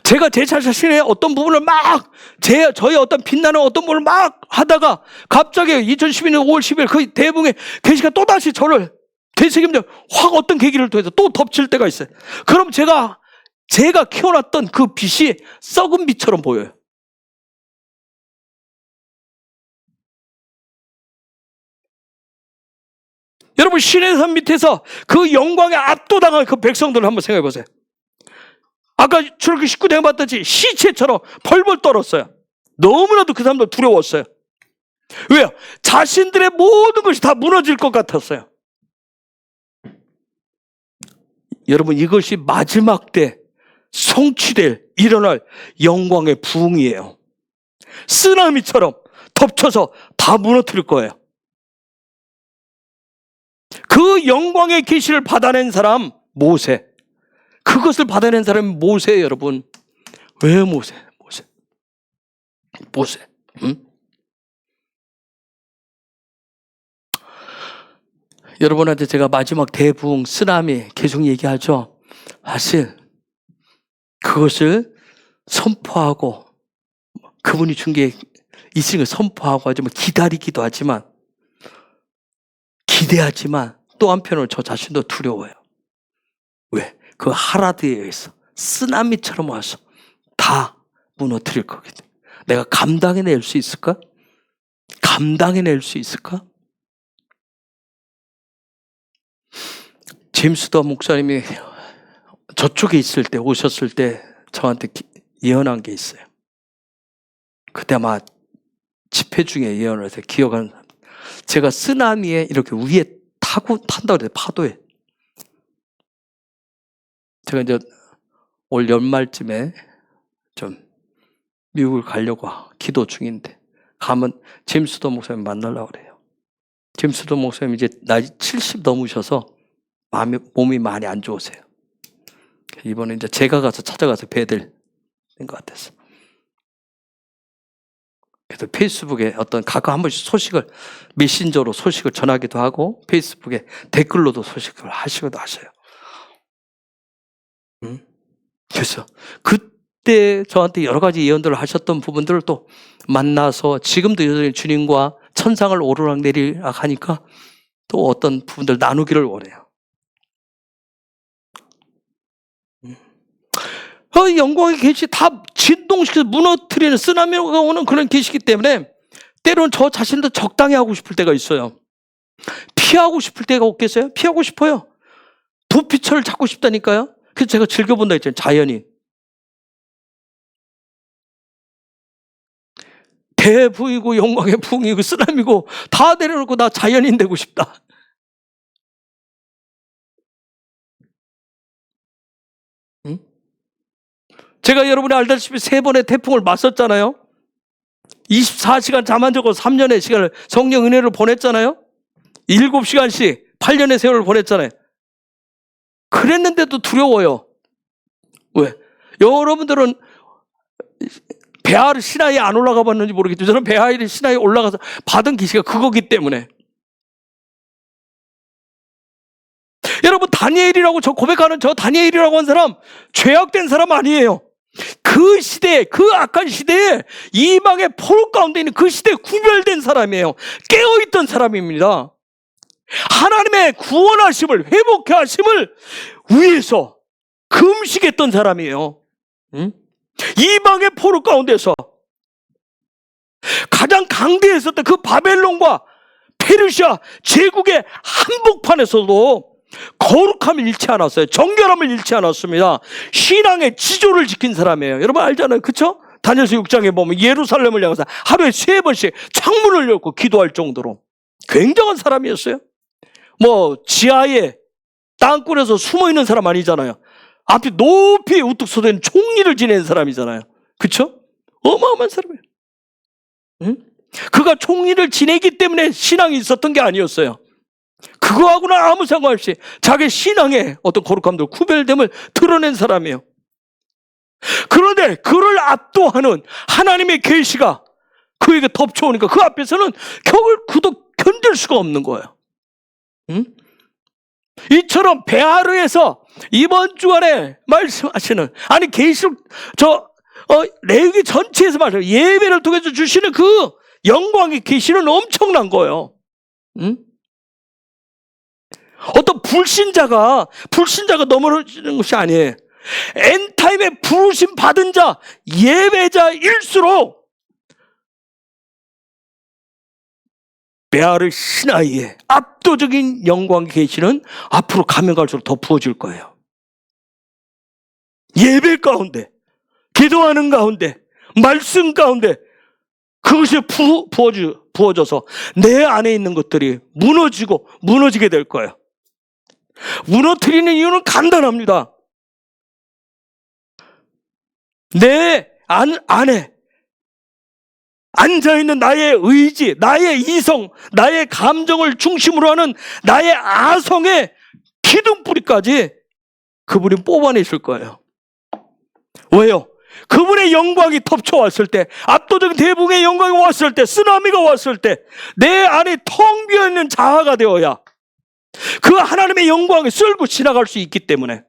Speaker 1: 제가 제 자신의 어떤 부분을 저의 어떤 빛나는 어떤 부분을 막 하다가 갑자기 2012년 5월 10일 그 대붕의 계시가 또다시 저를 되새김져 확 어떤 계기를 통해서 또 덮칠 때가 있어요. 그럼 제가 키워놨던 그 빛이 썩은 빛처럼 보여요. 여러분 신의 산 밑에서 그 영광에 압도당한 그 백성들을 한번 생각해 보세요. 아까 출애굽기 19장에 봤듯이 시체처럼 벌벌 떨었어요. 너무나도 그 사람들 두려웠어요. 왜요? 자신들의 모든 것이 다 무너질 것 같았어요. 여러분 이것이 마지막 때 성취될, 일어날 영광의 부흥이에요. 쓰나미처럼 덮쳐서 다 무너뜨릴 거예요. 그 영광의 계시를 받아낸 사람 모세. 그것을 받아낸 사람이 모세예요, 여러분. 왜 모세? 응? 여러분한테 제가 마지막 대부흥, 쓰나미 계속 얘기하죠. 사실 그것을 선포하고 그분이 준 게 이승을 선포하고 하지만 기다리기도 하지만 기대하지만 또 한편으로 저 자신도 두려워요. 왜? 그 하라드에 의해서 쓰나미처럼 와서 다 무너뜨릴 거거든. 내가 감당해낼 수 있을까? 감당해낼 수 있을까? 제임스 더 목사님이 저쪽에 있을 때 오셨을 때 저한테 예언한 게 있어요. 그때 아마 집회 중에 예언을 해서 기억하는 사람. 제가 쓰나미에 이렇게 위에 탄다고 그래요. 파도에. 제가 이제 올 연말쯤에 좀 미국을 가려고 기도 중인데 가면 제임스 더 목사님 만나려고 그래요. 제임스 더 목사님 이제 나이 70 넘으셔서 몸이 많이 안 좋으세요. 이번에 이제 제가 가서 찾아가서 뵈야 될 것 같아서. 그래서 페이스북에 어떤 가끔 한 번씩 소식을 메신저로 소식을 전하기도 하고 페이스북에 댓글로도 소식을 하시기도 하셔요. 그래서 그때 저한테 여러 가지 예언들을 하셨던 부분들을 또 만나서 지금도 여전히 주님과 천상을 오르락내리락 하니까 또 어떤 부분들 나누기를 원해요. 영광의 계시 다 진동시켜서 무너뜨리는 쓰나미가 오는 그런 계시기 때문에 때로는 저 자신도 적당히 하고 싶을 때가 있어요. 피하고 싶을 때가 없겠어요? 피하고 싶어요. 도피처를 찾고 싶다니까요. 그래서 제가 즐겨본다 했잖아요. 자연이. 대부이고 영광의 풍이고 쓰나미고 다 내려놓고 나 자연인 되고 싶다. 응? 제가 여러분이 알다시피 3번의 태풍을 맞섰잖아요. 24시간 잠 안 자고 3년의 시간을 성령 은혜를 보냈잖아요. 7시간씩 8년의 세월을 보냈잖아요. 그랬는데도 두려워요. 왜? 여러분들은 베하르 시나이에 안 올라가 봤는지 모르겠지만 저는 베하르 시나이에 올라가서 받은 계시가 그거기 때문에. 여러분 다니엘이라고 저 고백하는 저 다니엘이라고 한 사람 죄악된 사람 아니에요. 그 시대에 그 악한 시대에 이방의 포로 가운데 있는 그 시대에 구별된 사람이에요. 깨어있던 사람입니다. 하나님의 구원하심을 회복해 하심을 위해서 금식했던 사람이에요. 이방의 포로 가운데서 가장 강대했었던 그 바벨론과 페르시아 제국의 한복판에서도 거룩함을 잃지 않았어요. 정결함을 잃지 않았습니다. 신앙의 지조를 지킨 사람이에요. 여러분 알잖아요. 그렇죠? 다니엘서 6장에 보면 예루살렘을 향해서 하루에 3번씩 창문을 열고 기도할 정도로 굉장한 사람이었어요. 뭐 지하에 땅굴에서 숨어있는 사람 아니잖아요. 앞에 높이 우뚝 솟아있는 총리를 지낸 사람이잖아요. 그렇죠? 어마어마한 사람이에요. 응? 그가 총리를 지내기 때문에 신앙이 있었던 게 아니었어요. 그거하고는 아무 상관없이 자기 신앙의 어떤 거룩함들 구별됨을 드러낸 사람이에요. 그런데 그를 압도하는 하나님의 계시가 그에게 덮쳐오니까 그 앞에서는 그도 견딜 수가 없는 거예요. 응? 이처럼 베하르에서 이번 주간에 말씀하시는 아니 계시록 레위기 전체에서 말해요. 예배를 통해서 주시는 그 영광의 계시는 엄청난 거예요. 응? 어떤 불신자가 넘어지는 것이 아니에요. 엔타임에 부르심 받은 자 예배자일수록 베하르 시나이의 압도적인 영광의 계시는 앞으로 가면 갈수록 더 부어질 거예요. 예배 가운데, 기도하는 가운데, 말씀 가운데 그것이 부어져서 내 안에 있는 것들이 무너지게 될 거예요. 무너뜨리는 이유는 간단합니다. 내 안에 앉아있는 나의 의지, 나의 이성, 나의 감정을 중심으로 하는 나의 아성의 기둥뿌리까지 그분이 뽑아내실 거예요. 왜요? 그분의 영광이 덮쳐왔을 때, 압도적인 대붕의 영광이 왔을 때, 쓰나미가 왔을 때 내 안에 텅 비어있는 자아가 되어야 그 하나님의 영광이 쓸고 지나갈 수 있기 때문에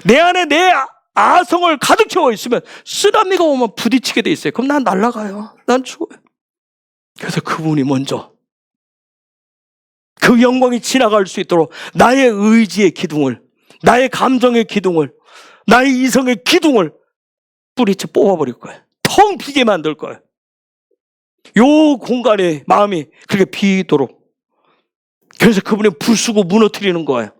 Speaker 1: 내 안에 내 아성을 가득 채워 있으면 쓰나미가 오면 부딪히게 돼 있어요. 그럼 난 날아가요. 난 죽어요. 그래서 그분이 먼저 그 영광이 지나갈 수 있도록 나의 의지의 기둥을, 나의 감정의 기둥을, 나의 이성의 기둥을 뿌리쳐 뽑아버릴 거예요. 텅 비게 만들 거예요. 요 공간에 마음이 그렇게 비도록. 그래서 그분의 부수고 무너뜨리는 거예요.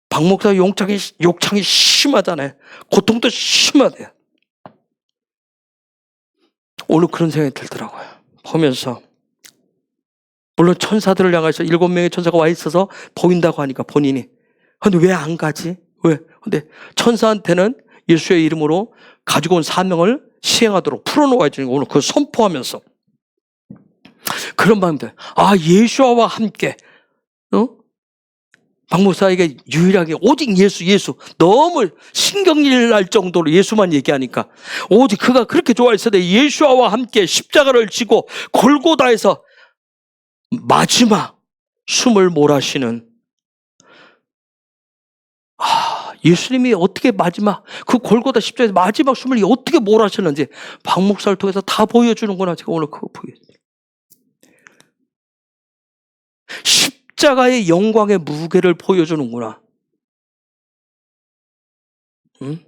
Speaker 1: 박 목사 욕창이 심하잖아요. 고통도 심하대요. 오늘 그런 생각이 들더라고요. 보면서. 물론 천사들을 향해서 7명의 천사가 와 있어서 보인다고 하니까 본인이. 근데 왜 안 가지? 왜? 근데 천사한테는 예수의 이름으로 가지고 온 사명을 시행하도록 풀어놓아야 되는 거 오늘 그걸 선포하면서. 그런 마음이 들어요. 아, 예수와 함께. 박 목사에게 유일하게 오직 예수 너무 신경질 날 정도로 예수만 얘기하니까 오직 그가 그렇게 좋아했을 때 예수와 함께 십자가를 지고 골고다에서 마지막 숨을 몰아쉬는 예수님이 어떻게 마지막 그 골고다 십자가에서 마지막 숨을 어떻게 몰아쉬는지 박 목사를 통해서 다 보여주는구나. 제가 오늘 그거 보여드려요. 십자가의 영광의 무게를 보여주는구나. 응?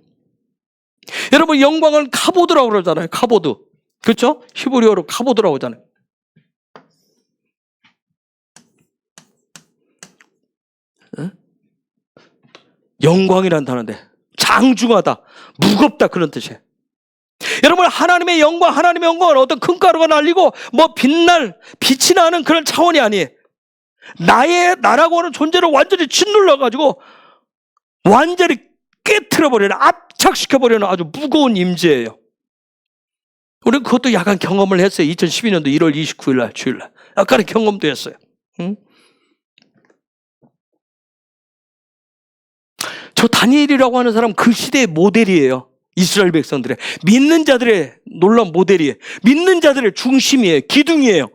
Speaker 1: 여러분 영광은 카보드라고 그러잖아요. 카보드. 그렇죠? 히브리어로 카보드라고 하잖아요. 응? 영광이란 단어인데 장중하다, 무겁다 그런 뜻이에요. 여러분 하나님의 영광은 어떤 큰 가루가 날리고 뭐 빛이 나는 그런 차원이 아니에요. 나라고 하는 존재를 완전히 짓눌러가지고 완전히 깨트려버리는, 압착시켜버리는 아주 무거운 임재예요. 우리는 그것도 약간 경험을 했어요. 2012년도 1월 29일 날 주일날 약간의 경험도 했어요. 응? 저 다니엘이라고 하는 사람 그 시대의 모델이에요. 이스라엘 백성들의 믿는 자들의 놀라운 모델이에요. 믿는 자들의 중심이에요. 기둥이에요.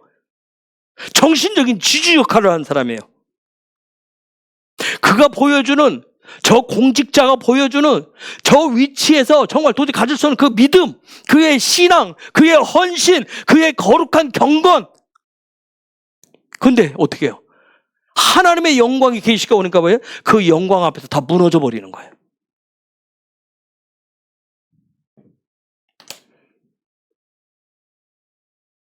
Speaker 1: 정신적인 지주 역할을 하는 사람이에요. 그가 보여주는 저 공직자가 보여주는 저 위치에서 정말 도저히 가질 수 없는 그 믿음, 그의 신앙, 그의 헌신, 그의 거룩한 경건. 근데 어떻게 해요? 하나님의 영광이 계시가 오니까 뭐예요? 그 영광 앞에서 다 무너져 버리는 거예요.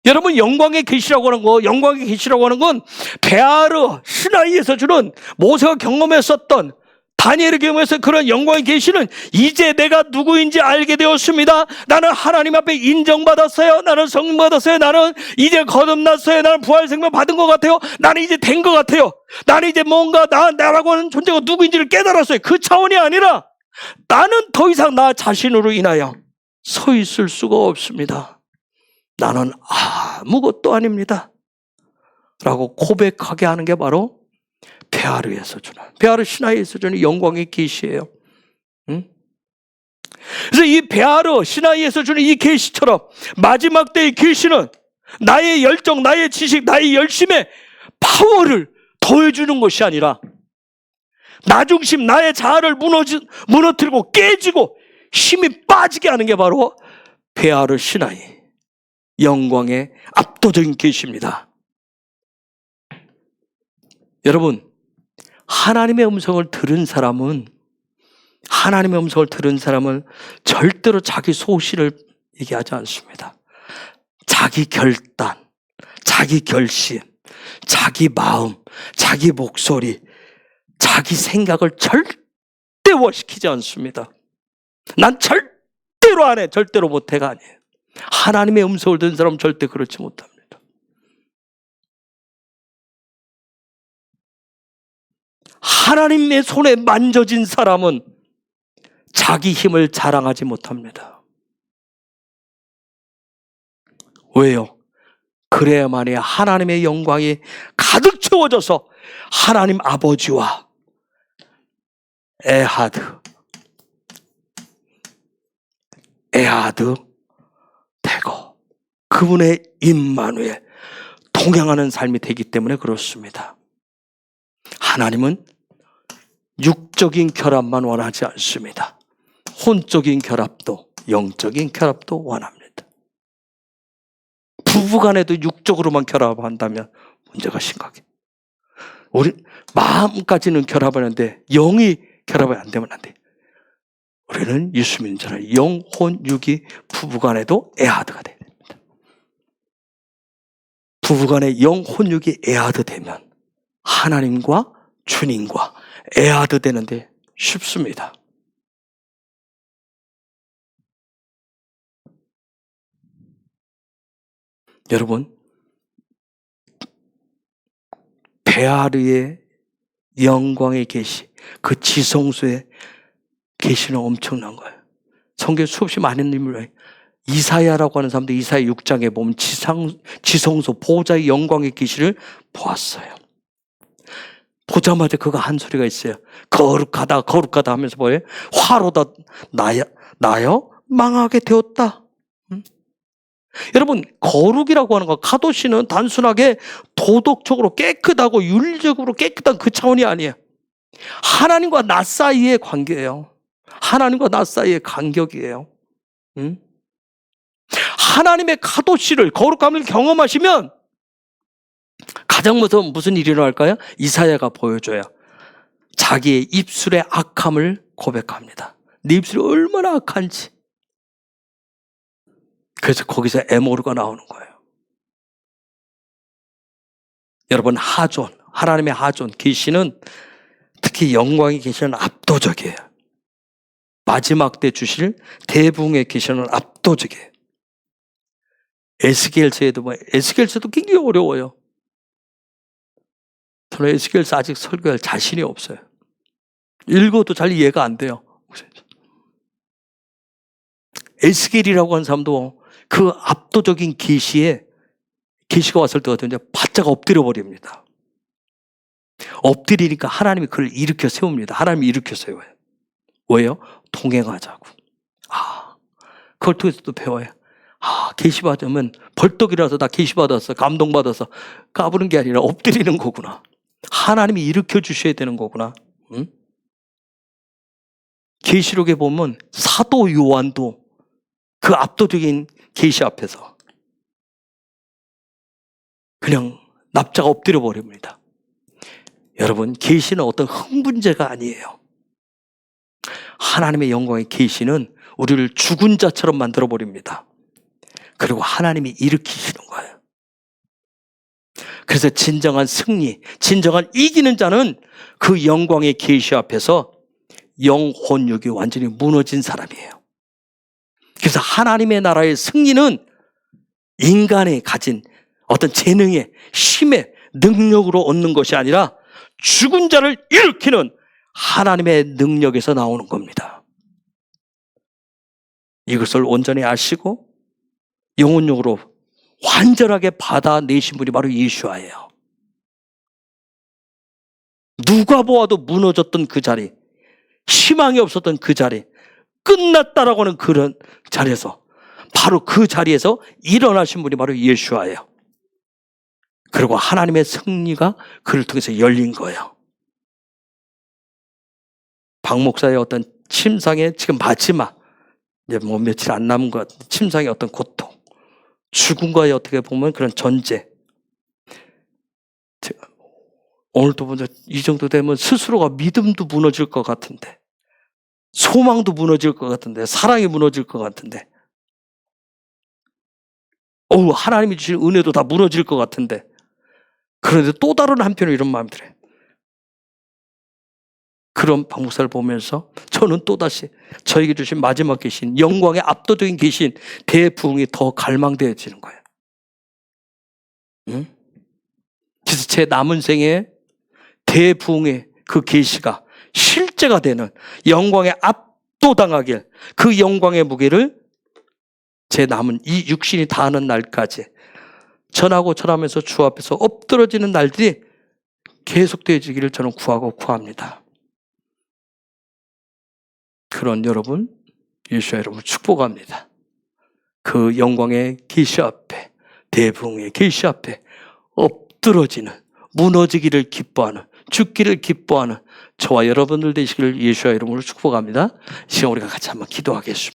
Speaker 1: 여러분 영광의 계시라고 하는 건 베아르 시나이에서 주는 모세가 경험했었던 다니엘의 경험에서 그런 영광의 계시는 이제 내가 누구인지 알게 되었습니다. 나는 하나님 앞에 인정받았어요. 나는 성령 받았어요. 나는 이제 거듭났어요. 나는 부활 생명 받은 것 같아요. 나는 이제 된 것 같아요. 나는 이제 뭔가 나라고 하는 존재가 누구인지를 깨달았어요. 그 차원이 아니라 나는 더 이상 나 자신으로 인하여 서 있을 수가 없습니다. 나는 아무것도 아닙니다. 라고 고백하게 하는 게 바로 베아르 시나이에서 주는 영광의 계시예요. 응? 그래서 이 베아르 시나이에서 주는 이 계시처럼 마지막 때의 계시는 나의 열정, 나의 지식, 나의 열심에 파워를 더해주는 것이 아니라 나 중심, 나의 자아를 무너뜨리고 깨지고 힘이 빠지게 하는 게 바로 베아르 시나이 영광의 압도적인 계시입니다. 여러분 하나님의 음성을 들은 사람은 절대로 자기 소실을 얘기하지 않습니다. 자기 결단, 자기 결심, 자기 마음, 자기 목소리, 자기 생각을 절대화시키지 않습니다. 난 절대로 안 해, 절대로 못해가 아니에요. 하나님의 음성을 듣는 사람은 절대 그렇지 못합니다. 하나님의 손에 만져진 사람은 자기 힘을 자랑하지 못합니다. 왜요? 그래야만이 하나님의 영광이 가득 채워져서 하나님 아버지와 에하드 되고 그분의 임마누엘 동행하는 삶이 되기 때문에 그렇습니다. 하나님은 육적인 결합만 원하지 않습니다. 혼적인 결합도 영적인 결합도 원합니다. 부부간에도 육적으로만 결합한다면 문제가 심각해. 우리 마음까지는 결합하는데 영이 결합이 안 되면 안 돼. 우리는 예수 믿는 자는 영혼 육이 부부간에도 에하드가 돼야 됩니다. 부부간에 영혼 육이 에하드 되면 하나님과 주님과 에하드 되는데 쉽습니다. 여러분, 베아르의 영광의 계시, 그 지성소의 계시는 엄청난 거예요. 성경 수없이 많은 인물을 이사야라고 하는 사람도 이사야 6장에 보면 지성소 보호자의 영광의 계시를 보았어요. 보자마자 그가 한 소리가 있어요. 거룩하다 거룩하다 하면서 뭐예요? 화로다 나여 망하게 되었다. 여러분, 거룩이라고 하는 거, 카도시는 단순하게 도덕적으로 깨끗하고 윤리적으로 깨끗한 그 차원이 아니에요. 하나님과 나 사이의 관계예요. 하나님과 나 사이의 간격이에요. 하나님의 카도시를, 거룩함을 경험하시면 가장 먼저 무슨 일이 일어날까요? 이사야가 보여줘요. 자기의 입술의 악함을 고백합니다. 네 입술이 얼마나 악한지. 그래서 거기서 에모르가 나오는 거예요. 여러분, 하존, 하나님의 하존, 계시는 특히 영광의 계시는 압도적이에요. 마지막 때 주실 대붕의 계시는 압도적이에요. 에스겔서에도 에스겔서도 굉장히 어려워요. 저는 에스겔서 아직 설교할 자신이 없어요. 읽어도 잘 이해가 안 돼요. 에스겔이라고 하는 사람도 그 압도적인 계시가 왔을 때 어떤지 바짝 엎드려 버립니다. 엎드리니까 하나님이 그를 일으켜 세웁니다. 하나님이 일으켜 세워요. 왜요? 동행하자고. 그걸 통해서 또 배워요. 계시 받으면 벌떡이라서 나 계시 받았어, 감동 받아서 까부는 게 아니라 엎드리는 거구나. 하나님이 일으켜 주셔야 되는 거구나. 계시록에 보면 사도 요한도 그 압도적인 계시 앞에서 그냥 납작 엎드려 버립니다. 여러분, 계시는 어떤 흥분제가 아니에요. 하나님의 영광의 계시는 우리를 죽은 자처럼 만들어 버립니다. 그리고 하나님이 일으키시는 거예요. 그래서 진정한 승리, 진정한 이기는 자는 그 영광의 계시 앞에서 영혼육이 완전히 무너진 사람이에요. 그래서 하나님의 나라의 승리는 인간이 가진 어떤 재능의 힘의 능력으로 얻는 것이 아니라 죽은 자를 일으키는 하나님의 능력에서 나오는 겁니다. 이것을 온전히 아시고 영혼력으로 완전하게 받아내신 분이 바로 예수와예요. 누가 보아도 무너졌던 그 자리, 희망이 없었던 그 자리, 끝났다라고 하는 그런 자리에서, 바로 그 자리에서 일어나신 분이 바로 예수와예요. 그리고 하나님의 승리가 그를 통해서 열린 거예요. 박 목사의 어떤 침상의 지금 마지막, 이제 뭐 며칠 안 남은 것 같은 침상의 어떤 고통, 죽음과의 어떻게 보면 그런 전제. 오늘도 보자, 이 정도 되면 스스로가 믿음도 무너질 것 같은데, 소망도 무너질 것 같은데, 사랑이 무너질 것 같은데, 하나님이 주신 은혜도 다 무너질 것 같은데, 그런데 또 다른 한편으로 이런 마음이 들어요. 그런 박 목사를 보면서 저는 또다시 저에게 주신 마지막 계신 영광의 압도적인 계신 대부흥이 더 갈망되어지는 거예요. 그래서 제 남은 생에 대부흥의 그 계시가 실제가 되는 영광에 압도당하길, 그 영광의 무게를 제 남은 이 육신이 다하는 날까지 전하고 전하면서 주 앞에서 엎드러지는 날들이 계속되어지기를 저는 구하고 구합니다. 그런 여러분, 예수와 여러분 축복합니다. 그 영광의 계시 앞에, 대부흥의 계시 앞에 엎드러지는, 무너지기를 기뻐하는, 죽기를 기뻐하는 저와 여러분들 되시기를 예수와 이름으로 축복합니다. 이 시간 우리가 같이 한번 기도하겠습니다.